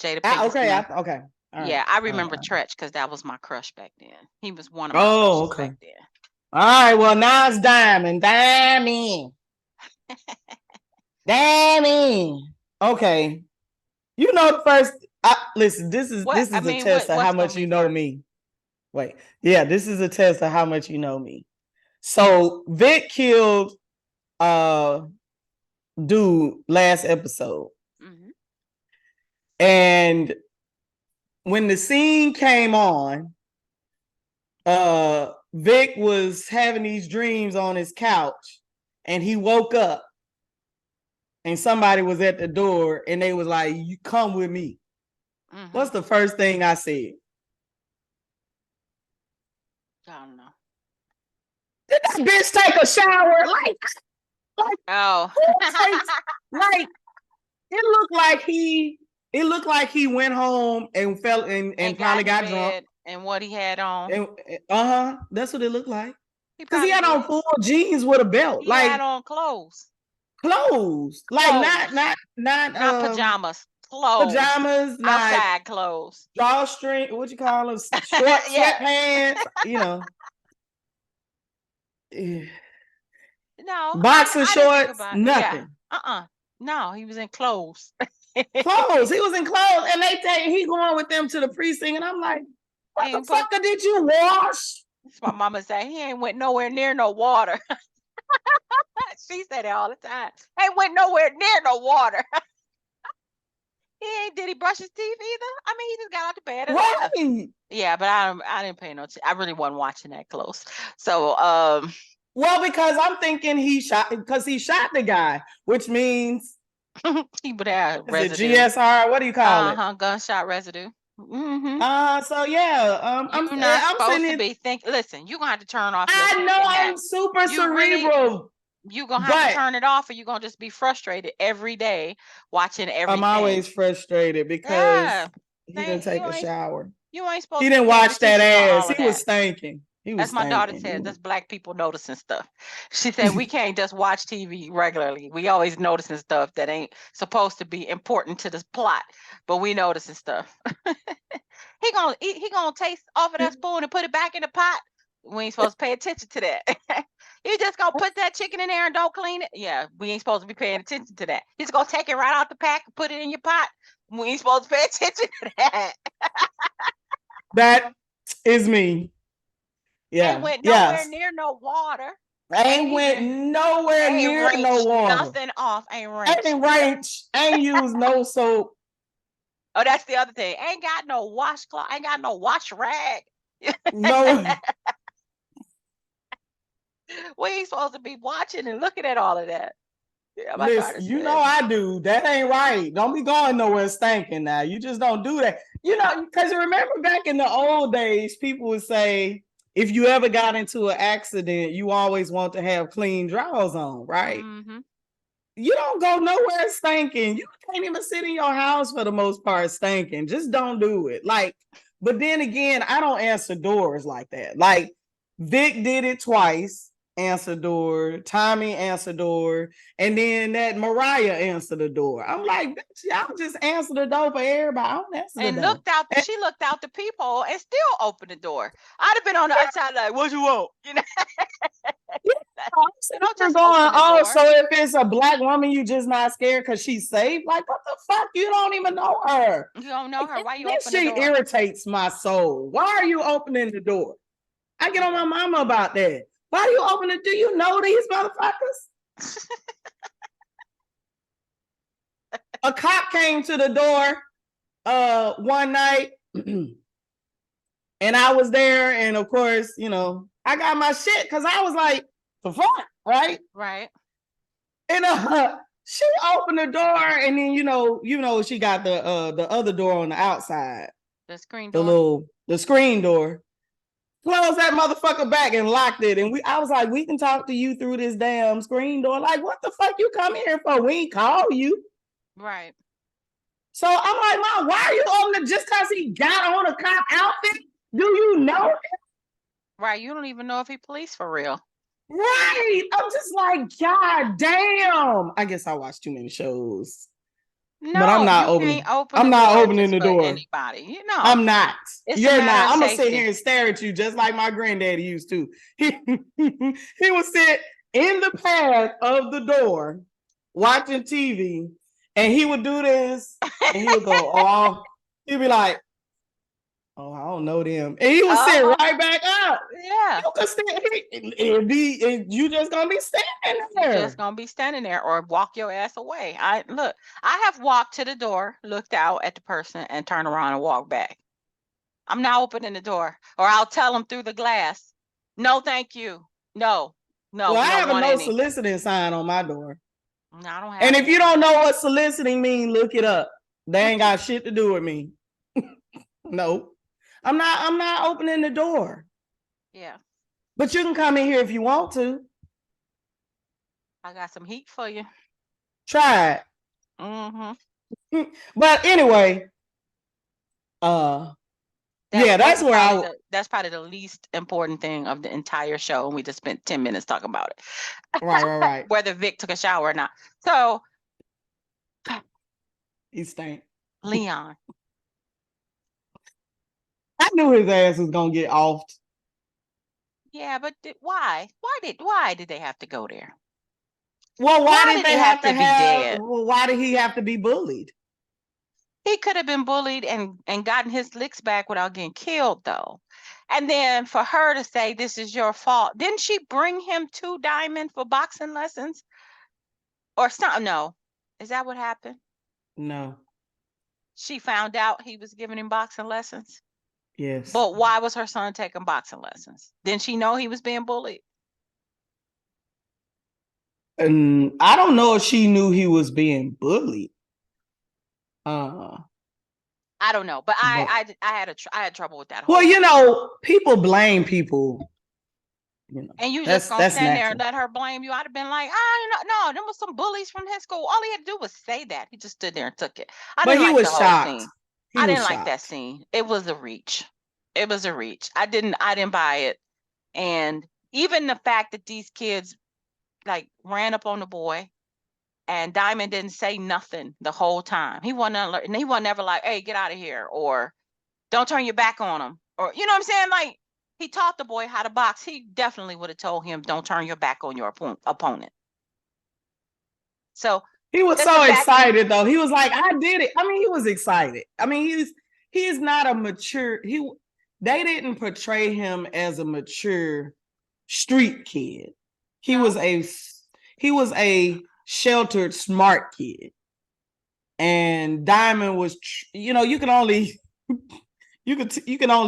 Jada Pinkett Smith. Okay. Right. Yeah, I remember Tretch because that was my crush back then. He was one of my crushes back then. All right, well now it's Diamond. Okay. You know the first. Listen, this is a test of how much you know me. Wait, yeah, this is a test of how much you know me. So Vic killed dude last episode, and when the scene came on, Vic was having these dreams on his couch, and he woke up. And somebody was at the door and they was like, you come with me. What's the first thing I said? I don't know. Did that bitch take a shower? Like oh. Like it looked like he went home and fell and probably got drunk. And what he had on. That's what it looked like. Because he had on full jeans with a belt. He had on clothes. Like not pajamas. Clothes. Pajamas, outside clothes. Drawstring, what you call them? Short sweatpants, you know. No. Boxer shorts, nothing. Yeah. No, he was in clothes. Clothes. He was in clothes. And he going with them to the precinct. And I'm like, what the fuck did you wash? That's my mama said. He ain't went nowhere near no water. She said it all the time. Ain't went nowhere near no water. Did he brush his teeth either? I mean, he just got out the bed. Right. Yeah, but I didn't pay no. I really wasn't watching that close. So, well, because I'm thinking he shot the guy, which means he would have residue. GSR. What do you call it? Gunshot residue. So yeah, I'm not supposed to be thinking. Listen, you're gonna have to turn off. I know I'm super cerebral. You're gonna have to turn it off, or you're gonna just be frustrated every day watching everything. I'm always frustrated because He didn't take a shower. You ain't supposed He to be didn't paying wash that attention to all ass. of He was that. stinking. He was As my daughter stinking. says, that's Black people noticing stuff. She said we can't just watch TV regularly. We always noticing stuff that ain't supposed to be important to this plot, but we noticing stuff. He gonna taste off of that spoon and put it back in the pot. We ain't supposed to pay attention to that. You just gonna put that chicken in there and don't clean it? Yeah, we ain't supposed to be paying attention to that. He's gonna take it right out the pack and put it in your pot. We ain't supposed to pay attention to that. That is me. Yeah. Ain't went nowhere near no water. Ain't went nowhere near no water. Nothing off. Ain't rinsed. Ain't used no soap. Oh, that's the other thing. Ain't got no washcloth. Ain't got no wash rag. No. We ain't supposed to be watching and looking at all of that. Yeah, listen, you know I do. That ain't right. Don't be going nowhere stinking now. You just don't do that. You know, because remember back in the old days, people would say, if you ever got into an accident, you always want to have clean drawers on, right? Mm-hmm. You don't go nowhere stinking. You can't even sit in your house for the most part stinking. Just don't do it. Like, but then again, I don't answer doors like that. Like Vic did it twice. Answer door, Tommy answer door, and then that Mariah answered the door. I'm like, bitch, y'all just answer the door for everybody. I don't answer and the door. She looked out the peephole and still opened the door. I'd have been on the other side like, what you want? You know? Don't just going, oh, so if it's a Black woman, you just not scared because she's safe? Like, what the fuck? You don't even know her. You don't know her. Why you open the door? She irritates my soul. Why are you opening the door? I get on my mama about that. Why do you open it? Do you know these motherfuckers? A cop came to the door one night and I was there, and of course, you know, I got my shit because I was like, the fuck, right? Right. And she opened the door, and then you know, she got the other door on the outside. The screen door. The screen door. Closed that motherfucker back and locked it. And I was like, we can talk to you through this damn screen door. Like, what the fuck you come here for? We ain't call you. Right. So I'm like, Mom, why are you opening just because he got on a cop outfit? Do you know him? Right. You don't even know if he police for real. Right. I'm just like, God damn. I guess I watch too many shows. No, but I'm not opening. I'm not opening the door. Anybody, you know. I'm not. You're not. I'm gonna sit here and stare at you just like my granddaddy used to. He would sit in the path of the door watching TV, and he would do this, and he would go, "Oh," he'd be like, "Oh, I don't know them," and he would sit right back up. Yeah, you could stand. You just gonna be standing there. You're just gonna be standing there, or walk your ass away. I have walked to the door, looked out at the person, and turned around and walked back. I'm not opening the door, or I'll tell them through the glass, "No, thank you. No." Well, I have a no soliciting sign on my door. No, I don't have. And if you don't know what soliciting means, look it up. They ain't got shit to do with me. No, I'm not opening the door. Yeah. But you can come in here if you want to. I got some heat for you. Try it. Mm-hmm. But anyway, that's where that's probably the least important thing of the entire show, and we just spent 10 minutes talking about it. Right. Whether Vic took a shower or not. So he stank. Leon. I knew his ass was gonna get offed. Yeah, but why? Why did they have to go there? Well, why did they have to be dead? Well, why did he have to be bullied? He could have been bullied and gotten his licks back without getting killed, though. And then for her to say, this is your fault. Didn't she bring him to Diamond for boxing lessons? Or something? No. Is that what happened? No. She found out he was giving him boxing lessons? Yes. But why was her son taking boxing lessons? Didn't she know he was being bullied? And I don't know if she knew he was being bullied. I don't know, but I had trouble with that. Well, you know, people blame people. You know, and you just gonna stand there and let her blame you? I'd have been like, no, there was some bullies from his school. All he had to do was say that. He just stood there and took it. But he was shocked. He I was didn't like that shocked. scene. It was a reach. It was a reach. I didn't buy it. And even the fact that these kids like ran up on the boy and Diamond didn't say nothing the whole time. He wasn't ever like, hey, get out of here, or don't turn your back on him. Or you know what I'm saying? Like he taught the boy how to box. He definitely would have told him, don't turn your back on your opponent. So he was just so the fact excited though. He was like, I did it. I mean, he was excited. I mean, he's not a mature, they didn't portray him as a mature street kid. He was a sheltered, smart kid. And Diamond was, you can only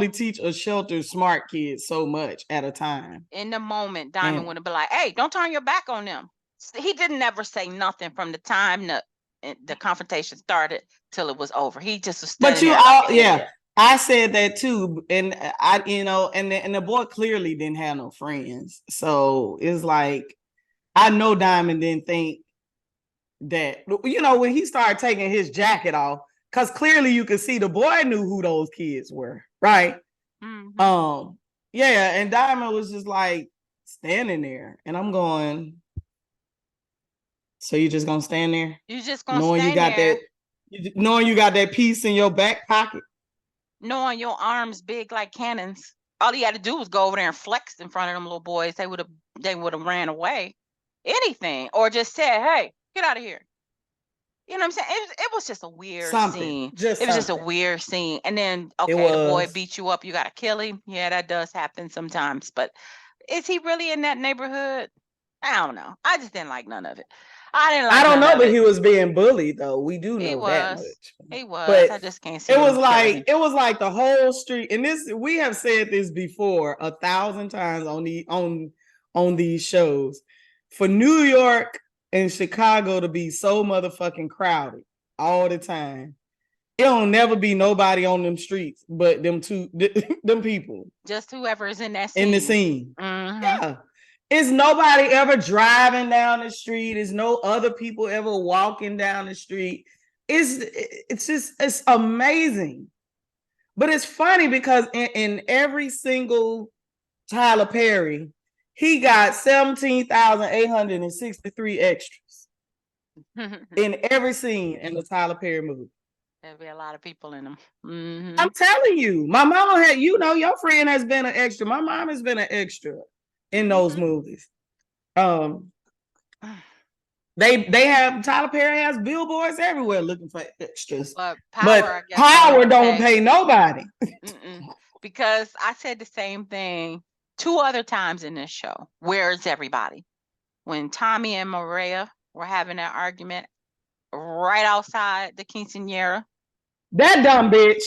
teach a sheltered, smart kid so much at a time. In the moment, Diamond would have been like, hey, don't turn your back on them. He didn't ever say nothing from the time the confrontation started till it was over. He just was standing there. Yeah, I said that too, and and the boy clearly didn't have no friends, so it's like I know Diamond didn't think that when he started taking his jacket off, because clearly you could see the boy knew who those kids were, right? Mm-hmm. Yeah, and Diamond was just like standing there, and I'm going, so you just gonna stand there? You just gonna knowing stand you got there, knowing you got that piece in your back pocket, knowing your arms big like cannons. All he had to do was go over there and flex in front of them little boys. They would have ran away. Anything, or just said, "Hey, get out of here." You know what I'm saying? It was just a weird scene. It was just a weird scene. And then, okay, the boy beat you up. You got to kill him. Yeah, that does happen sometimes. But is he really in that neighborhood? I don't know. I just didn't like none of it. I don't know, but he was being bullied though. We do know that much. He was. But I just can't see. It was like the whole street. And we have said this before 1,000 times on these shows. For New York and Chicago to be so motherfucking crowded all the time, it'll never be nobody on them streets but them people. Just whoever is in that scene. In the scene. Mm-hmm. Yeah. Is nobody ever driving down the street? Is no other people ever walking down the street? It's amazing. But it's funny because in every single Tyler Perry, he got 17,863 extras in every scene in the Tyler Perry movie. There'll be a lot of people in them. Mm-hmm. I'm telling you, my mama had, your friend has been an extra. My mom has been an extra in those movies. They have, Tyler Perry has billboards everywhere looking for extras. But Power don't pay nobody. Because I said the same thing 2 other times in this show. Where is everybody? When Tommy and Maria were having that argument right outside the quinceañera. That dumb bitch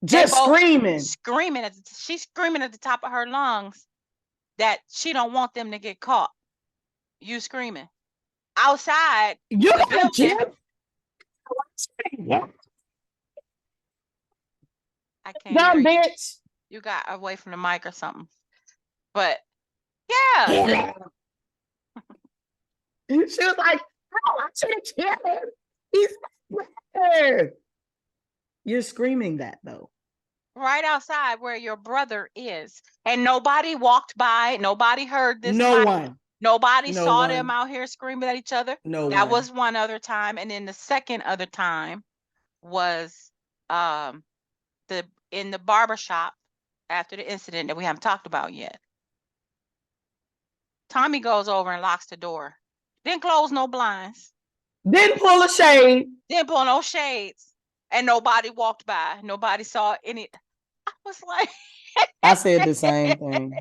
just screaming. She's screaming at the top of her lungs that she don't want them to get caught. You screaming. Outside. You got Jim. I can't hear you. Bitch. You got away from the mic or something. But yeah. She was like, "Oh, I should have killed him. He's scared." You're screaming that though. Right outside where your brother is. And nobody walked by. Nobody heard this. Nobody saw them out here screaming at each other. That was one other time. And then the second other time was in the barbershop after the incident that we haven't talked about yet. Tommy goes over and locks the door. Didn't close no blinds. Didn't pull a shade. Didn't pull no shades. And nobody walked by. Nobody saw any. I was like. I said the same thing.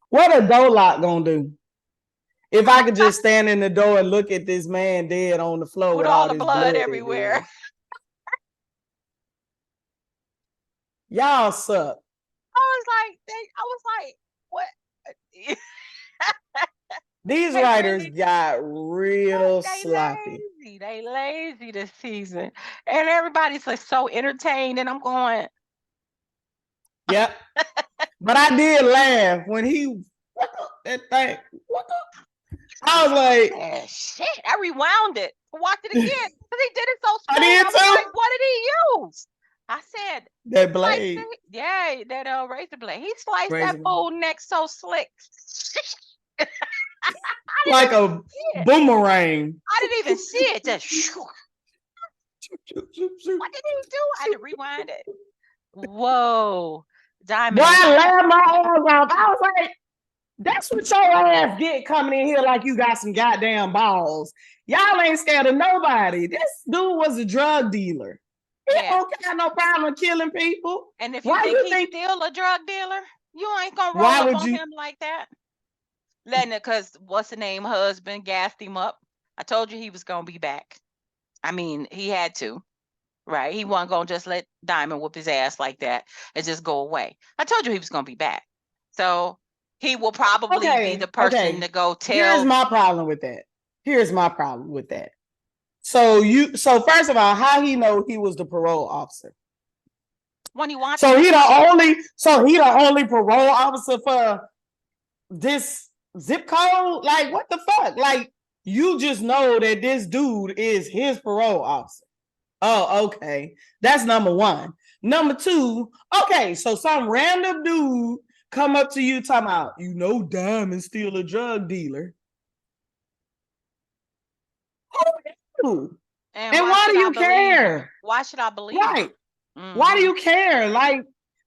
What a door lock gonna do? If I could just stand in the door and look at this man dead on the floor with all the blood everywhere. Y'all suck. I was like, what? These writers got real sloppy. They lazy this season. And everybody's like so entertained. And I'm going. Yep. But I did laugh when he that thing. I was like, shit. I rewound it. Watched it again. Because he did it so smooth. I did too. Like, what did he use? I said, That sliced blade. it. Yeah, that razor blade. He sliced that Razor blade. fool neck so slick. I Like didn't even a see it. boomerang. I didn't even see it. Just what did he do? I had to rewind it. Whoa. Diamond. Boy, I laughed my ass off. I was like, that's what your ass get coming in here like you got some goddamn balls. Y'all ain't scared of nobody. This dude was a drug dealer. He don't got no problem killing people. And if you think he's still a drug dealer, you ain't gonna roll up on him like that. Letting it, because what's the name? Husband gassed him up. I told you he was gonna be back. I mean, he had to, right? He wasn't gonna just let Diamond whoop his ass like that and just go away. I told you he was gonna be back. So he will probably be the person to go tell. Here's my problem with that. So first of all, how he know he was the parole officer? When he watched. So he the only parole officer for this zip code? Like, what the fuck? Like, you just know that this dude is his parole officer. Oh, okay. That's number one. Number two, okay, so some random dude come up to you talking about, you know, Diamond's still a drug dealer. Who? And why do you care? Why should I believe? Right. Why do you care? Like,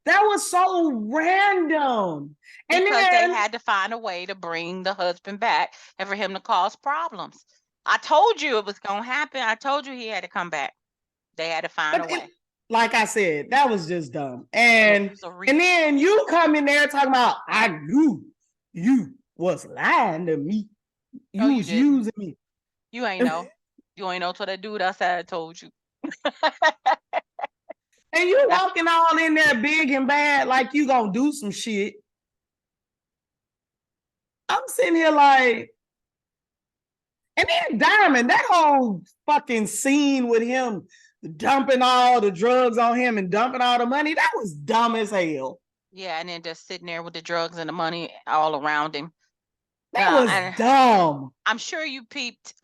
that was so random. And because they had to find a way to bring the husband back and for him to cause problems. I told you it was going to happen. I told you he had to come back. They had to find a way. Like I said, that was just dumb. And then you come in there talking about, I knew you was lying to me. You was using me. You ain't know. You ain't know till that dude outside told you. And you walking all in there big and bad like you gonna do some shit. I'm sitting here like, and then Diamond, that whole fucking scene with him dumping all the drugs on him and dumping all the money, that was dumb as hell. Yeah, and then just sitting there with the drugs and the money all around him. That was dumb. I'm sure you peeped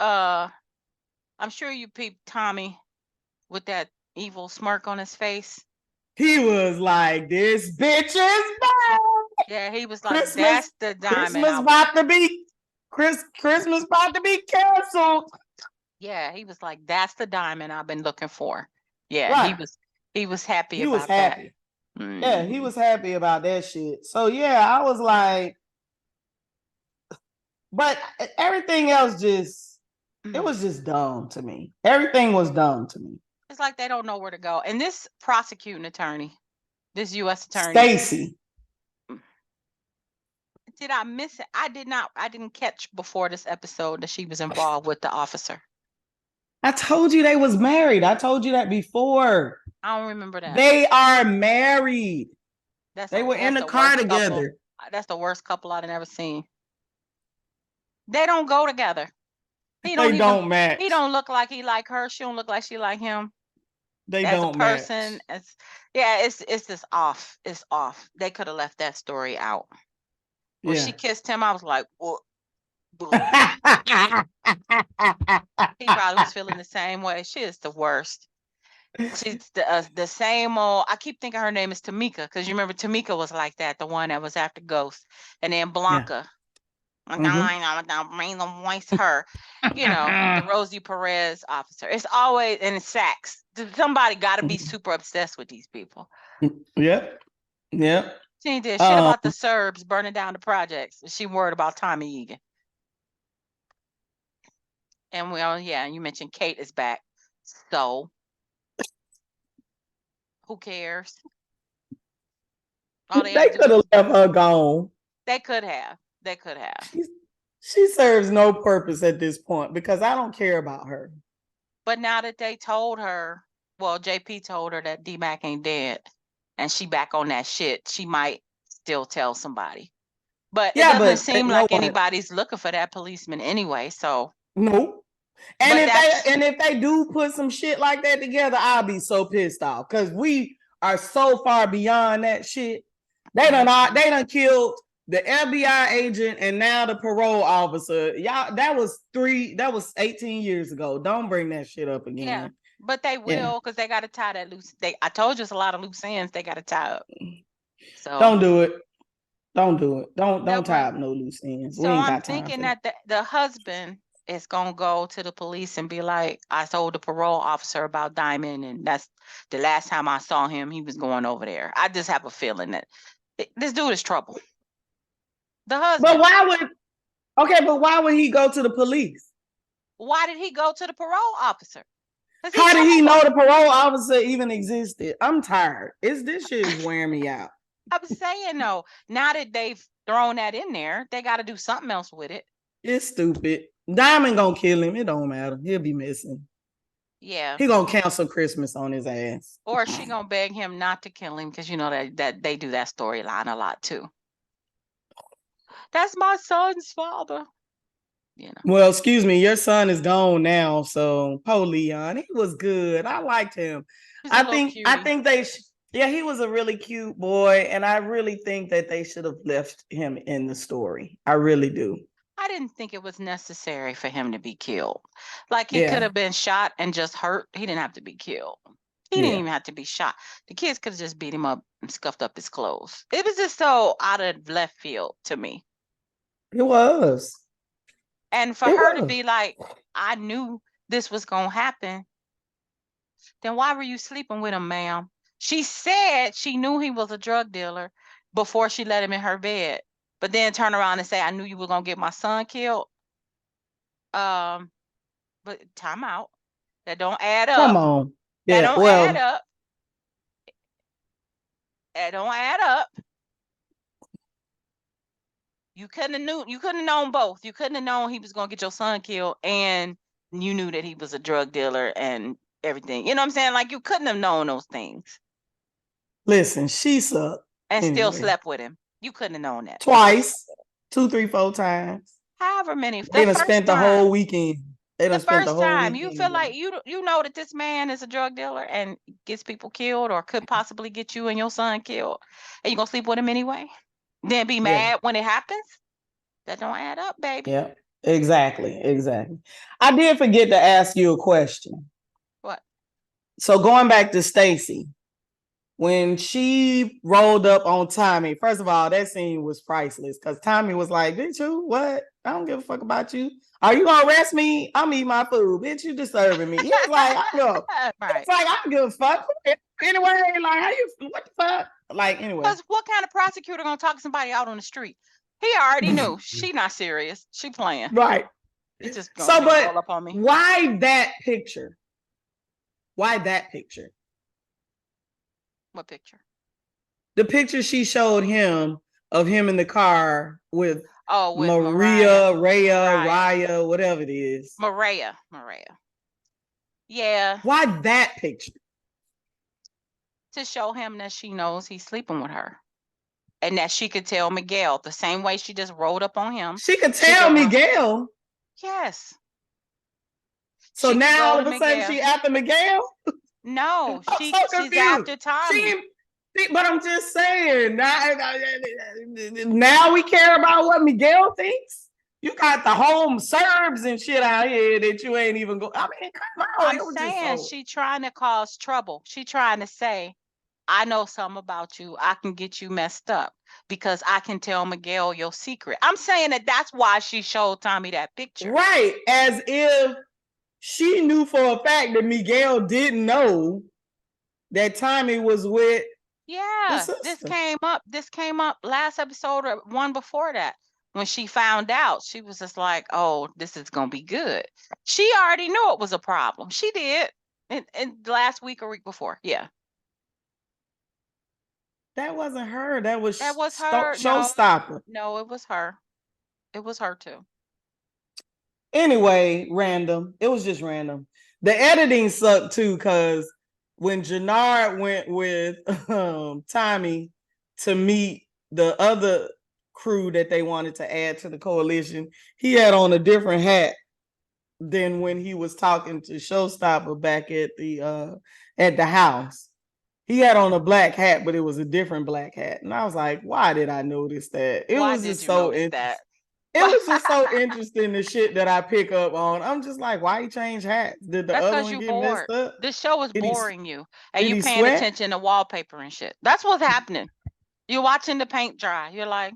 Tommy with that evil smirk on his face. He was like, this bitch is bad. Yeah, he was like, that's the Diamond. Christmas about to be canceled. Yeah, he was like, that's the Diamond I've been looking for. Yeah, right. he was happy about that. Yeah, he was happy about that shit. So yeah, I was like, but everything else it was just dumb to me. Everything was dumb to me. It's like they don't know where to go. And this prosecuting attorney, this U.S. attorney, Stacy. Did I miss it? I didn't catch before this episode that she was involved with the officer. I told you they was married. I told you that before. I don't remember that. They are married. They were in the car together. That's the worst couple I've ever seen. They don't go together. They don't match. He don't look like he like her. She don't look like she like him. They don't match. It's just off. It's off. They could have left that story out. When she kissed him, I was like, "What?" He probably was feeling the same way. She is the worst. She's the same old. I keep thinking her name is Tamika because you remember Tamika was like that, the one that was after Ghost, and then Blanca. I'm bring the voice her, the Rosie Perez officer. It's always in Sachs. Somebody got to be super obsessed with these people. Yep. She did shit about the Serbs burning down the projects. She worried about Tommy Egan. And you mentioned Kate is back. So who cares? They could have left her gone. They could have. She serves no purpose at this point because I don't care about her. But now that they told her, well, JP told her that D-Mac ain't dead and she back on that shit, she might still tell somebody. But it doesn't seem like anybody's looking for that policeman anyway, so. No. And if they do put some shit like that together, I'll be so pissed off because we are so far beyond that shit. They done killed the FBI agent and now the parole officer. Y'all, that was 18 years ago. Don't bring that shit up again. But they Yeah. will, because they got to tie that loose. I told you it's a lot of loose ends they got to tie up. So Don't do it. Don't do it. Don't No, tie but up no loose ends. We so ain't I'm got time thinking for that. that the husband is gonna go to the police and be like, I told the parole officer about Diamond, and that's the last time I saw him, he was going over there. I just have a feeling that this dude is trouble. The But husband. why would he go to the police? Why did he go to the parole officer? How did he know the parole officer even existed? I'm tired. This shit is wearing me out. I'm saying though, now that they've thrown that in there, they got to do something else with it. It's stupid. Diamond gonna kill him. It don't matter. He'll be missing. Yeah. He gonna cancel Christmas on his ass. Or she gonna beg him not to kill him, because you know that they do that storyline a lot too. That's my son's father. You know. Well, excuse me, your son is gone now. So poor Leon, he was good. I liked him. I think they yeah, he was a really cute boy, and I really think that they should have left him in the story. I really do. I didn't think it was necessary for him to be killed. Like he could have been shot and just hurt. He didn't have to be killed. He didn't even have to be shot. The kids could have just beat him up and scuffed up his clothes. It was just so out of left field to me. It was. And for her to be like, I knew this was going to happen, then why were you sleeping with him, ma'am? She said she knew he was a drug dealer before she let him in her bed, but then turn around and say, I knew you were going to get my son killed. But time out. That don't add up. Come on. Yeah, that don't add up. That don't add up. You couldn't have known both. You couldn't have known he was going to get your son killed, and you knew that he was a drug dealer and everything. You know what I'm saying? Like, you couldn't have known those things. Listen, she sucked. And still slept with him. You couldn't have known that. Twice. 2, 3, 4 times. However many. They done spent the whole weekend. They done spent the whole weekend. You feel like you know that this man is a drug dealer and gets people killed, or could possibly get you and your son killed, and you gonna sleep with him anyway? Then be mad when it happens? That don't add up, baby. Yeah, exactly. I did forget to ask you a question. What? So going back to Stacy, when she rolled up on Tommy, first of all, that scene was priceless, because Tommy was like, bitch, you what? I don't give a fuck about you. Are you gonna arrest me? I'm eating my food, bitch. You disturbing me. He's like, I know. Right. It's like, I don't give a fuck. Anyway, like, how you, what the fuck? Like, anyway. Because what kind of prosecutor gonna talk to somebody out on the street? He already knew she not serious. She playing. Right. He just gonna roll up on me. Why that picture? Why that picture? What picture? The picture she showed him of him in the car with Raya, whatever it is. Maria. Yeah. Why that picture? To show him that she knows he's sleeping with her. And that she could tell Miguel the same way she just rolled up on him. She could tell Miguel? Yes. So now all of a sudden she after Miguel? No, she's after Tommy. But I'm just saying, now we care about what Miguel thinks? You got the home Serbs and shit out here that you ain't even go. I mean, come on. I'm saying she trying to cause trouble. She trying to say, I know something about you. I can get you messed up because I can tell Miguel your secret. I'm saying that's why she showed Tommy that picture. Right. As if she knew for a fact that Miguel didn't know that Tommy was with. Yeah, this came up last episode or one before that. When she found out, she was just like, oh, this is going to be good. She already knew it was a problem. She did in last week or week before. Yeah. That wasn't her. That was her. Showstopper. No, it was her. It was her too. Anyway, random. It was just random. The editing sucked too, because when Jannard went with Tommy to meet the other crew that they wanted to add to the coalition, he had on a different hat than when he was talking to Showstopper back at the house. He had on a black hat, but it was a different black hat. And I was like, why did I notice that? It was just so interesting. It was just so interesting the shit that I pick up on. I'm just like, why he change hats? Did the That's other because one you get messed bored. up? This show is Did he boring you, and did you he paying sweat? attention to wallpaper and shit. That's what's happening. You're watching the paint dry. You're like,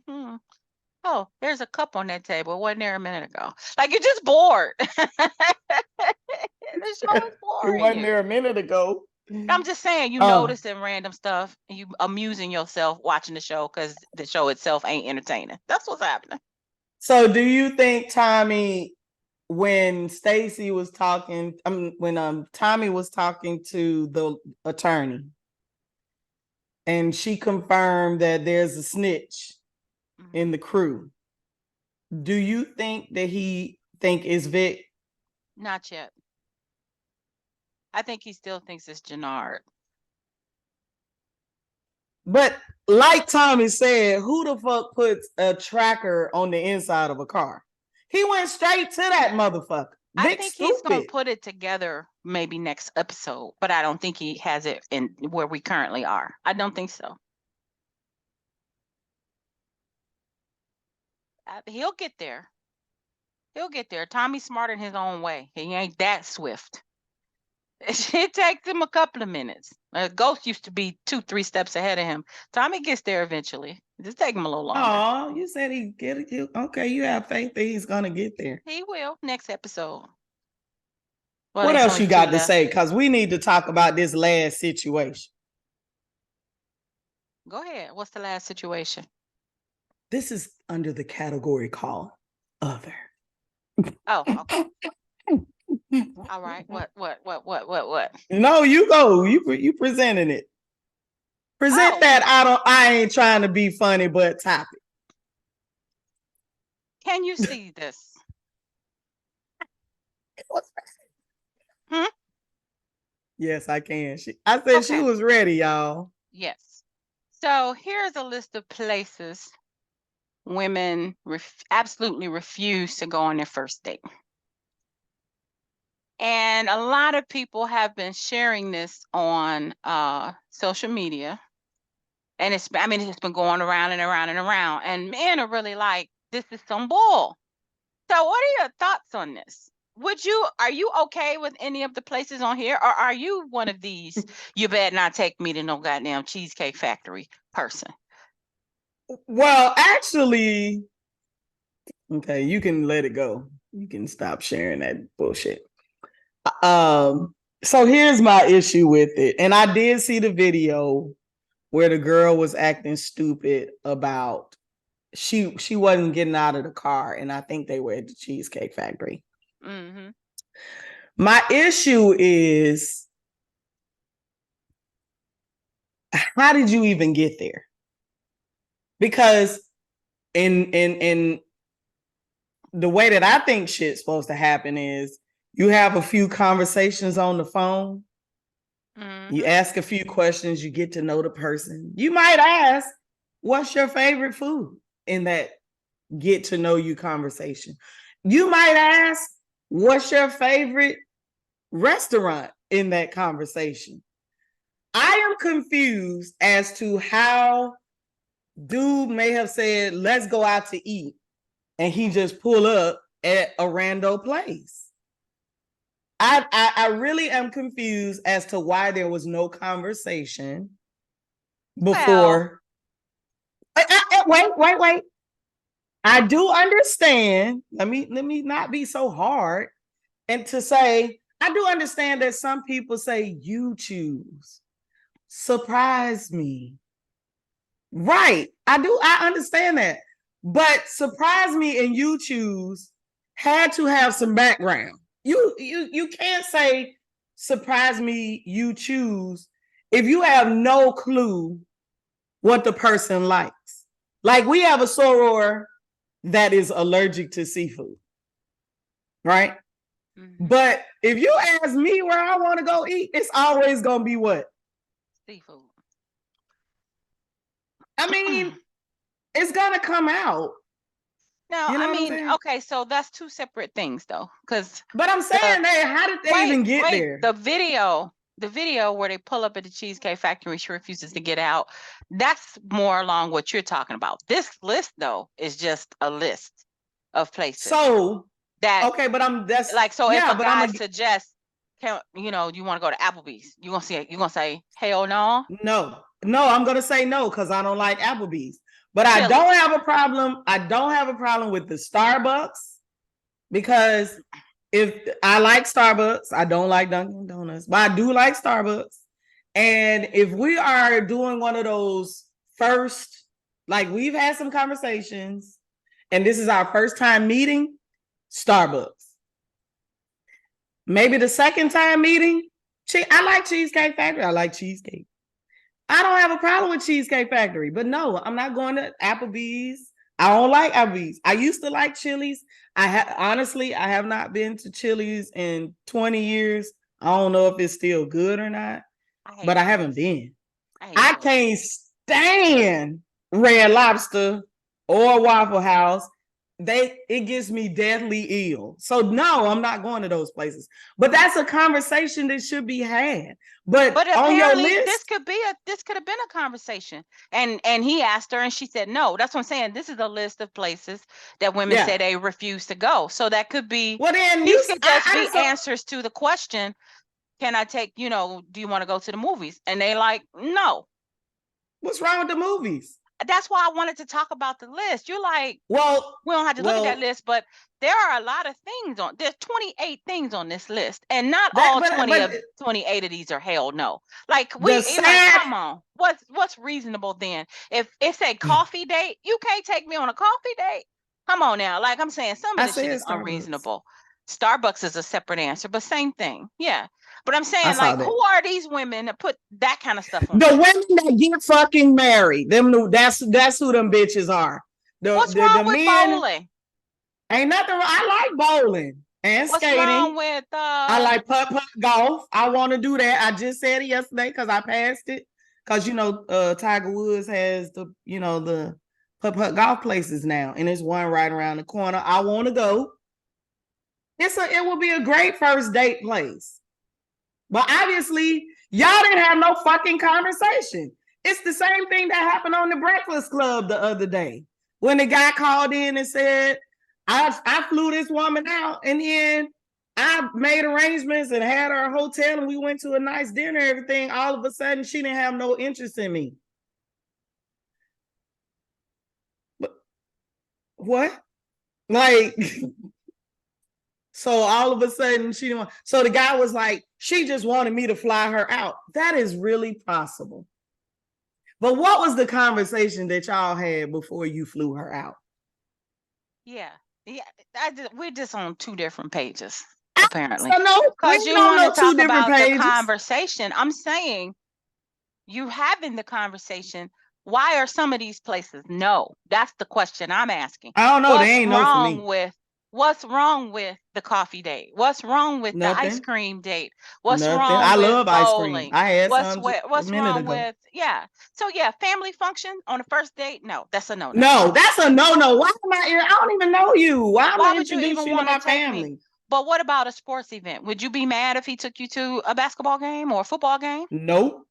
oh, there's a cup on that table. It wasn't there a minute ago. Like you're just bored. The show is It boring wasn't you. there a minute ago. I'm just saying, you noticing random stuff and you amusing yourself watching the show because the show itself ain't entertaining. That's what's happening. So do you think Tommy, when Stacy was talking, when Tommy was talking to the attorney and she confirmed that there's a snitch in the crew, do you think that he think it's Vic? Not yet. I think he still thinks it's Jannard. But like Tommy said, who the fuck puts a tracker on the inside of a car? He went straight to that motherfucker. I think he's gonna put it together maybe next episode, but I don't think he has it in where we currently are. I don't think so. He'll get there. He'll get there. Tommy's smart in his own way. He ain't that swift. It takes him a couple of minutes. Ghost used to be 2-3 steps ahead of him. Tommy gets there eventually. Just take him a little longer. Oh, you said he get it. Okay, you have faith that he's gonna get there. He will next episode. Well, what else you got to say? Because we need to talk about this last situation. Go ahead. What's the last situation? This is under the category called other. Oh, okay. All right. What? No, you go. You presenting it. Present that. I ain't trying to be funny, but topic. Can you see this? Yes, I can. I said she was ready, y'all. Yes. So here's a list of places women absolutely refuse to go on their first date. And a lot of people have been sharing this on social media. And it's been going around and around and around. And men are really like, this is some bull. So what are your thoughts on this? Are you okay with any of the places on here? Or are you one of these, you better not take me to no goddamn Cheesecake Factory person? Well, actually, okay, you can let it go. You can stop sharing that bullshit. So here's my issue with it. And I did see the video where the girl was acting stupid about she wasn't getting out of the car, and I think they were at the Cheesecake Factory. Mm-hmm. My issue is, how did you even get there? Because in the way that I think shit's supposed to happen is you have a few conversations on the phone. Mm-hmm. You ask a few questions, you get to know the person. You might ask, what's your favorite food in that get to know you conversation? You might ask, what's your favorite restaurant in that conversation? I am confused as to how dude may have said, let's go out to eat, and he just pull up at a rando place. I really am confused as to why there was no conversation before. Well, wait. I do understand. Let me not be so hard and to say, I do understand that some people say you choose. Surprise me. Right. I understand that. But surprise me and you choose had to have some background. You can't say surprise me, you choose if you have no clue what the person likes. Like we have a soror that is allergic to seafood, right? Mm-hmm. But if you ask me where I want to go eat, it's always gonna be what? Seafood. I mean, it's gonna come out. No, you know okay, so that's two separate things though. But I'm saying how did they even get there? The video where they pull up at the Cheesecake Factory, she refuses to get out. That's more along what you're talking about. This list though is just a list. of places So that okay, but that's like, so if yeah, a but guy I'm suggests, can you know, you want to go to Applebee's, you gonna say hell no? no, I'm gonna say no because I don't like Applebee's. But I Chili's. don't have a problem. I don't have a problem with the Starbucks because if I like Starbucks, I don't like Dunkin' Donuts, but I do like Starbucks. And if we are doing one of those first, like we've had some conversations, and this is our first time meeting, Starbucks. Maybe the second time meeting, I like Cheesecake Factory. I like cheesecake. I don't have a problem with Cheesecake Factory, but no, I'm not going to Applebee's. I don't like Applebee's. I used to like Chili's. Honestly, I have not been to Chili's in 20 years. I don't know if it's still good or not, but I haven't been. I can't stand Red Lobster or Waffle House. It gets me deathly ill. So no, I'm not going to those places. But that's a conversation that should be had. But on your list, this could have been a conversation. And he asked her and she said no. That's what I'm saying. This is a list of places that women say they refuse to go. So that could be, well, then these could just be answers to the question, can I take, you know, do you want to go to the movies? And they like, no. What's wrong with the movies? That's why I wanted to talk about the list. You're like, well, we don't have to look at that list, but there are a lot of things there's 28 things on this list, and not all 28 of these are hell no. Like come on, what's reasonable then? If it's a coffee date, you can't take me on a coffee date. Come on now, like I'm saying, some of this shit is unreasonable. Starbucks is a separate answer, but same thing, yeah. But I'm saying, like, who are these women that put that kind of stuff on? The women that get fucking married. That's who them bitches are. What's wrong with bowling? Ain't nothing wrong. I like bowling and skating. What's wrong with I like putt golf. I want to do that. I just said it yesterday because I passed it. Because you know, Tiger Woods has the putt golf places now, and there's one right around the corner. I want to go. It will be a great first date place. But obviously, y'all didn't have no fucking conversation. It's the same thing that happened on the Breakfast Club the other day when the guy called in and said, I flew this woman out and then I made arrangements and had her a hotel and we went to a nice dinner and everything. All of a sudden, she didn't have no interest in me. But what? Like... So all of a sudden she didn't want, so the guy was like, she just wanted me to fly her out. That is really possible. But what was the conversation that y'all had before you flew her out? Yeah. We're just on two different pages, apparently. Because you want to talk about the conversation. I'm saying you having the conversation. Why are some of these places no? That's the question I'm asking. I don't know. They ain't no for me. What's wrong with the coffee date? What's wrong with the ice cream date? What's wrong I with love bowling? Ice cream. I had what's wrong with So family function on the first date? No, that's a no. No, that's a no. Why am I here? I don't even know you. Why am I introducing you to my family? But what about a sports event? Would you be mad if he took you to a basketball game or a football game? Nope.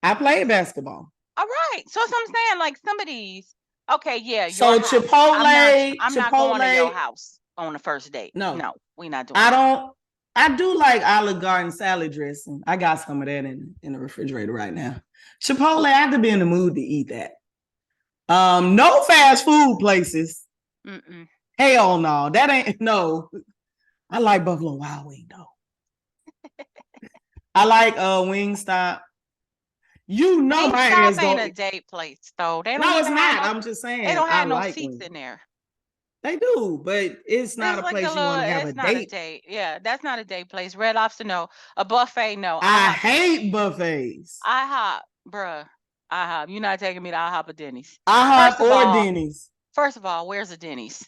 I played basketball. All right. So that's what I'm saying. Like some of these, okay, yeah. So Chipotle, I'm not going to your house on the first date. No, we're not doing I do like Olive Garden salad dressing. I got some of that in the refrigerator right now. Chipotle, I have to be in the mood to eat that. No fast food places. Mm-mm. Hell no. That ain't no. I like Buffalo Wild Wing though. I like Wingstop. You know my ass ain't a date place though. No, it's not. I'm just saying. They don't have no seats in there. They do, but it's not a place you want to have a date. Yeah, that's not a date place. Red Lobster, no. A buffet, no. I hate buffets. IHOP, bruh. IHOP. You're not taking me to IHOP or Denny's. IHOP or Denny's. First of all, where's a Denny's?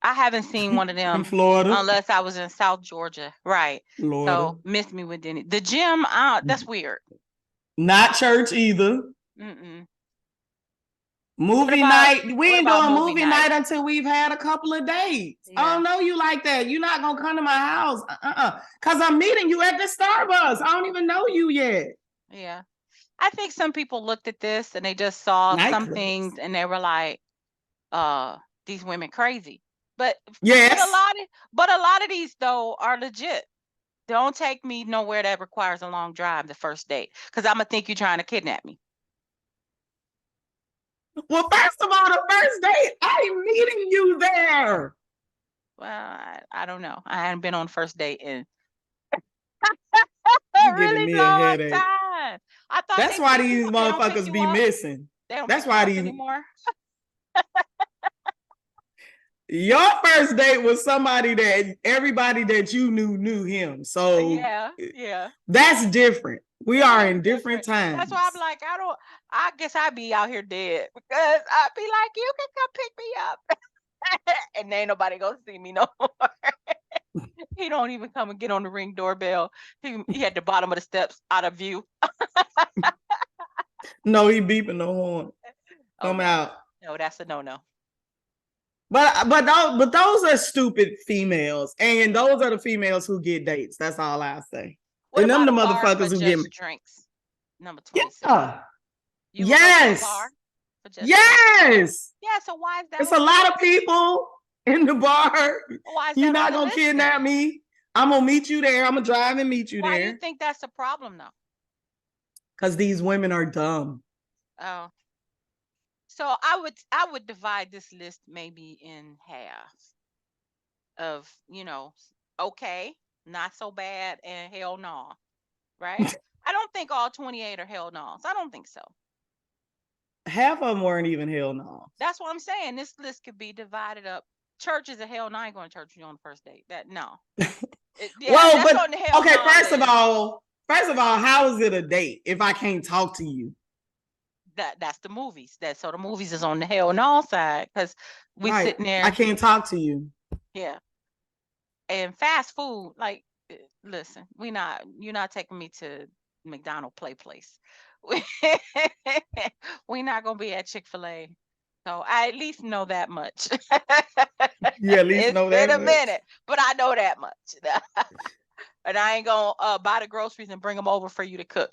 I haven't seen one of them in Florida, unless I was in South Georgia. Right. Florida. So miss me with Denny's. The gym, that's weird. Not church either. Mm-mm. Movie night. We ain't doing movie night until we've had a couple of dates. Yeah. I don't know you like that. You're not gonna come to my house. Cause I'm meeting you at the Starbucks. I don't even know you yet. Yeah. I think some people looked at this and they just saw some things and they were like, these women crazy. But Yes. but a lot of these though are legit. Don't take me nowhere that requires a long drive the first date, because I'm gonna think you're trying to kidnap me. Well, first of all, the first date, I'm meeting you there. Well, I don't know. I hadn't been on first date in You're a giving really me a long headache. time. I thought That's they why pick you these up. They don't pick motherfuckers you be up. missing. They don't That's pick you why up these anymore. your first date was somebody that everybody that you knew him. So Yeah. that's different. We It are is in different times. That's why I'm like, I guess I'd be out here dead, because I'd be like, you can come pick me up. And ain't nobody gonna see me no more. He don't even come and get on the Ring doorbell. He at the bottom of the steps out of view. No, he beeping the horn. Come out. No, that's a no. But those are stupid females, and those are the females who get dates. That's all I say. What and about them the a bar motherfuckers for who get just drinks? Number 26. yeah. You would go to a Yes. bar for just drinks? Yes. Yeah, so why is that? It's a lot of people in the bar. Why is You're that on not the gonna list kidnap then? me. I'm gonna meet you there. I'm gonna drive and meet you Why do there. you think that's a problem though? Because these women are dumb. Oh. So I would divide this list maybe in half of, okay, not so bad, and hell no. Right? I don't think all 28 are hell no's. I don't think so. Half of them weren't even hell no. That's what I'm saying. This list could be divided up. Church is a hell no. I ain't going to church with you on the first date. That no. Well, that's but on the hell okay, no first list. of all, how is it a date if I can't talk to you? That's the movies. So the movies is on the hell no side, because we Right. sitting there. I can't talk to you. Yeah. And fast food, like, listen, you're not taking me to McDonald's place. We're not gonna be at Chick-fil-A. So I at least know that much. You at least It's know been that a much. minute, but I know that much. And I ain't gonna buy the groceries and bring them over for you to cook.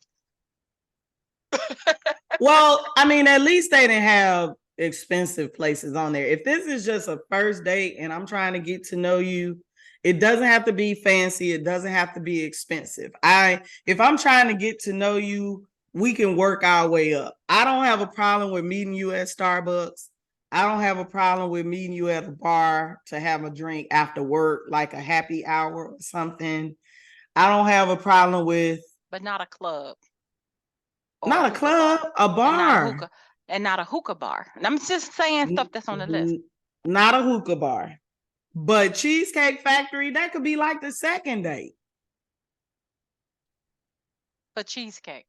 Well, I mean, at least they didn't have expensive places on there. If this is just a first date and I'm trying to get to know you, it doesn't have to be fancy. It doesn't have to be expensive. If I'm trying to get to know you, we can work our way up. I don't have a problem with meeting you at Starbucks. I don't have a problem with meeting you at a bar to have a drink after work, like a happy hour or something. I don't have a problem with, but not a club. not a club, a bar. And not a hookah bar. And I'm just saying stuff that's on the list. Not a hookah bar. But Cheesecake Factory, that could be like the second date. But cheesecake,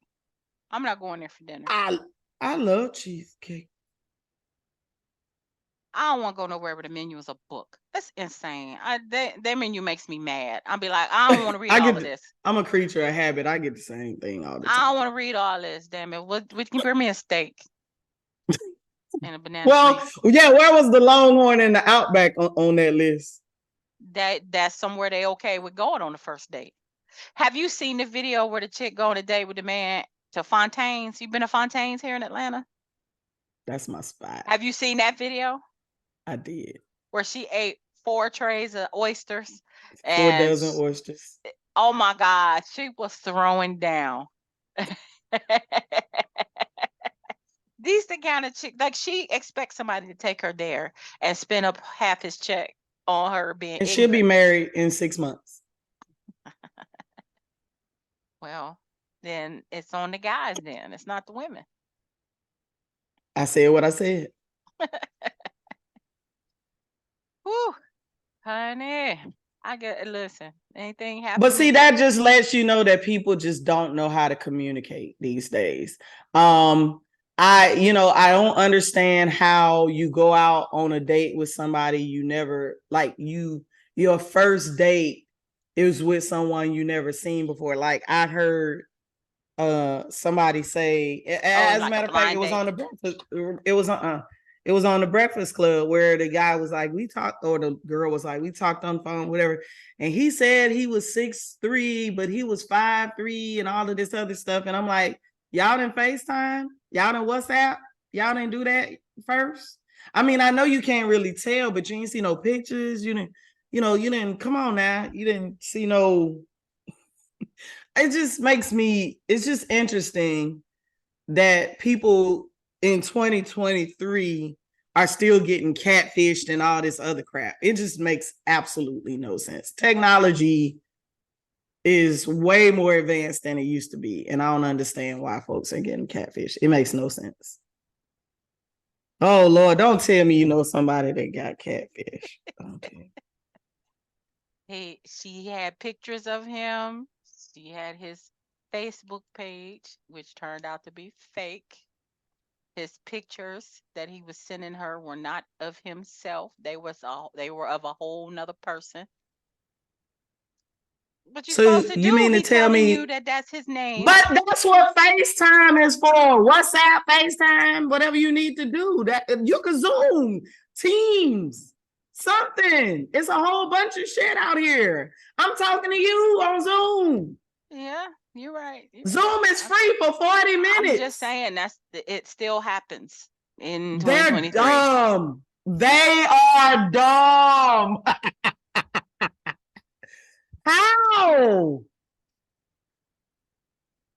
I'm not going there for dinner. I love cheesecake. I don't want to go nowhere where the menu is a book. That's insane. That menu makes me mad. I'll be like, I don't want to read all of this. I'm a creature of habit. I get the same thing all the time. I don't want to read all this. Damn it! What can you bring me a steak and a banana? Well, yeah. Where was the Longhorn and the Outback on that list? That's somewhere they okay with going on the first date. Have you seen the video where the chick go on a date with the man to Fontaine's? You been to Fontaine's here in Atlanta? That's my spot. Have you seen that video? I did. Where she ate 4 trays of oysters. 4 dozen oysters. Oh my God, she was throwing down. These the kind of chick, like, she expects somebody to take her there and spend up half his check on her being. And she'll be married in 6 months. Well, then it's on the guys. Then it's not the women. I said what I said. Whew, honey, listen, anything happens. But see, that just lets you know that people just don't know how to communicate these days. I don't understand how you go out on a date with somebody you never, like, your first date is with someone you never seen before. Like, I heard somebody say, as a matter of fact, it was on the breakfast. It was on the Breakfast Club where the guy was like, we talked, or the girl was like, we talked on the phone, whatever. And he said he was 6'3", but he was 5'3", and all of this other stuff. And I'm like, y'all didn't FaceTime? Y'all didn't WhatsApp? Y'all didn't do that first? I mean, I know you can't really tell, but you didn't see no pictures. You didn't come on now. You didn't see no. It's just interesting that people in 2023 are still getting catfished and all this other crap. It just makes absolutely no sense. Technology is way more advanced than it used to be, and I don't understand why folks are getting catfished. It makes no sense. Oh Lord, don't tell me you know somebody that got catfish. Okay. She had pictures of him. She had his Facebook page, which turned out to be fake. His pictures that he was sending her were not of himself. They were of a whole nother person. What you So supposed to you do? mean to He tell telling me? you that that's his name. But that's what FaceTime is for. WhatsApp, FaceTime, whatever you need to do. That you can Zoom, Teams, something. It's a whole bunch of shit out here. I'm talking to you on Zoom. Yeah, you're right. Zoom is free for 40 minutes. I'm just saying it still happens in They're 2023. dumb. They are dumb. How?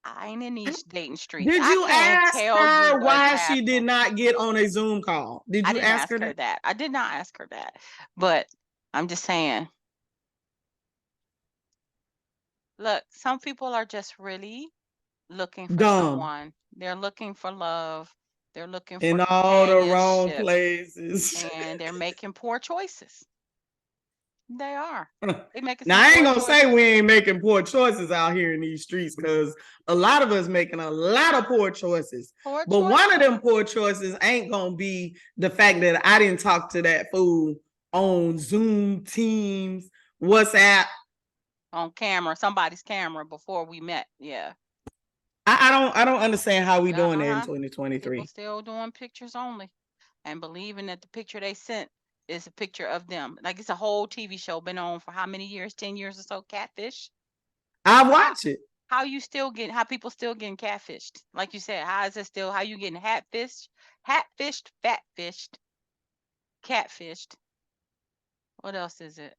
I ain't in these dating streets. Did I you can't ask tell her you why what's she did happening. not get on a Zoom call? Did I you didn't ask her that? that? I did not ask her that. But I'm just saying, look, some people are just really looking for Dumb. someone. They're looking for love. They're looking for In all the wrong companionship, places. and they're making poor choices. They are. They making Now some I ain't poor gonna say choices. we ain't making poor choices out here in these streets, because a lot of us making a lot of poor choices. But one of them poor choices ain't gonna be the fact that I didn't talk to that fool on Zoom, Teams, WhatsApp, on camera, somebody's camera before we met. Yeah. I don't understand how we doing that in 2023. People still doing pictures only and believing that the picture they sent is a picture of them. Like it's a whole TV show been on for how many years? 10 years or so, Catfish. I watch it. How people still getting catfished? Like you said, how is it still, how you getting hatfished, fatfished, catfished? What else is it?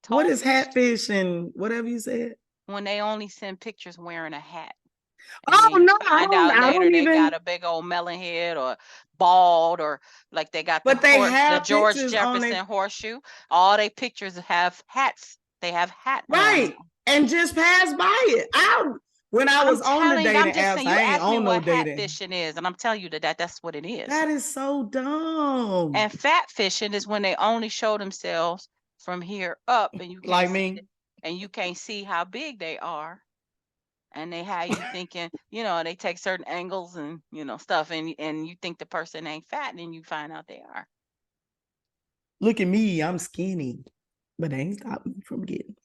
What is hatfish and whatever you said? When they only send pictures wearing a hat. Oh no, I don't even got a big old melon head or bald, or like they got the George Jefferson horseshoe. All they pictures have hats. They have hat right on. And just pass by it. When I was on the dating apps, I ain't on no dating. Catfishing is, and I'm telling you that's what it is. That is so dumb. And fat fishing is when they only show themselves from here up, and you can't like me, and you can't see how big they are. And they have you thinking, they take certain angles and stuff, and you think the person ain't fat, and then you find out they are. Look at me, I'm skinny, but they ain't stopping me from getting.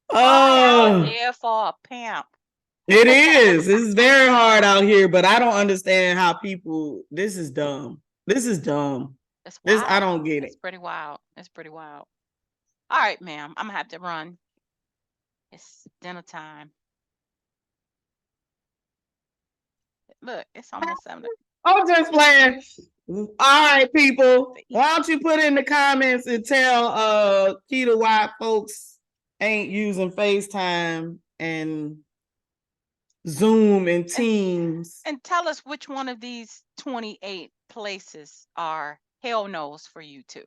Oh, yeah, for a pimp. It is. It's very hard out here, but I don't understand how people. This is dumb. This is dumb. I don't get it. It's pretty wild. It's pretty wild. All right, ma'am. I'm gonna have to run. It's dinner time. Look, it's almost 7. I'm just playing. All right, people. Why don't you put in the comments and tell Keita why folks ain't using FaceTime and Zoom and Teams. And tell us which one of these 28 places are hell no's for you two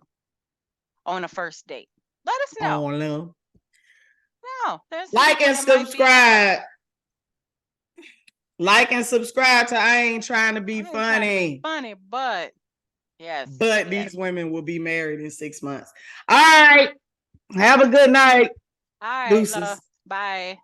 on a first date. Let us know. Oh, no. No, like and subscribe. Like and subscribe to I Ain't Trying to Be Funny. But yes. But these women will be married in 6 months. All right. Have a good night. All right. Deuces. Bye.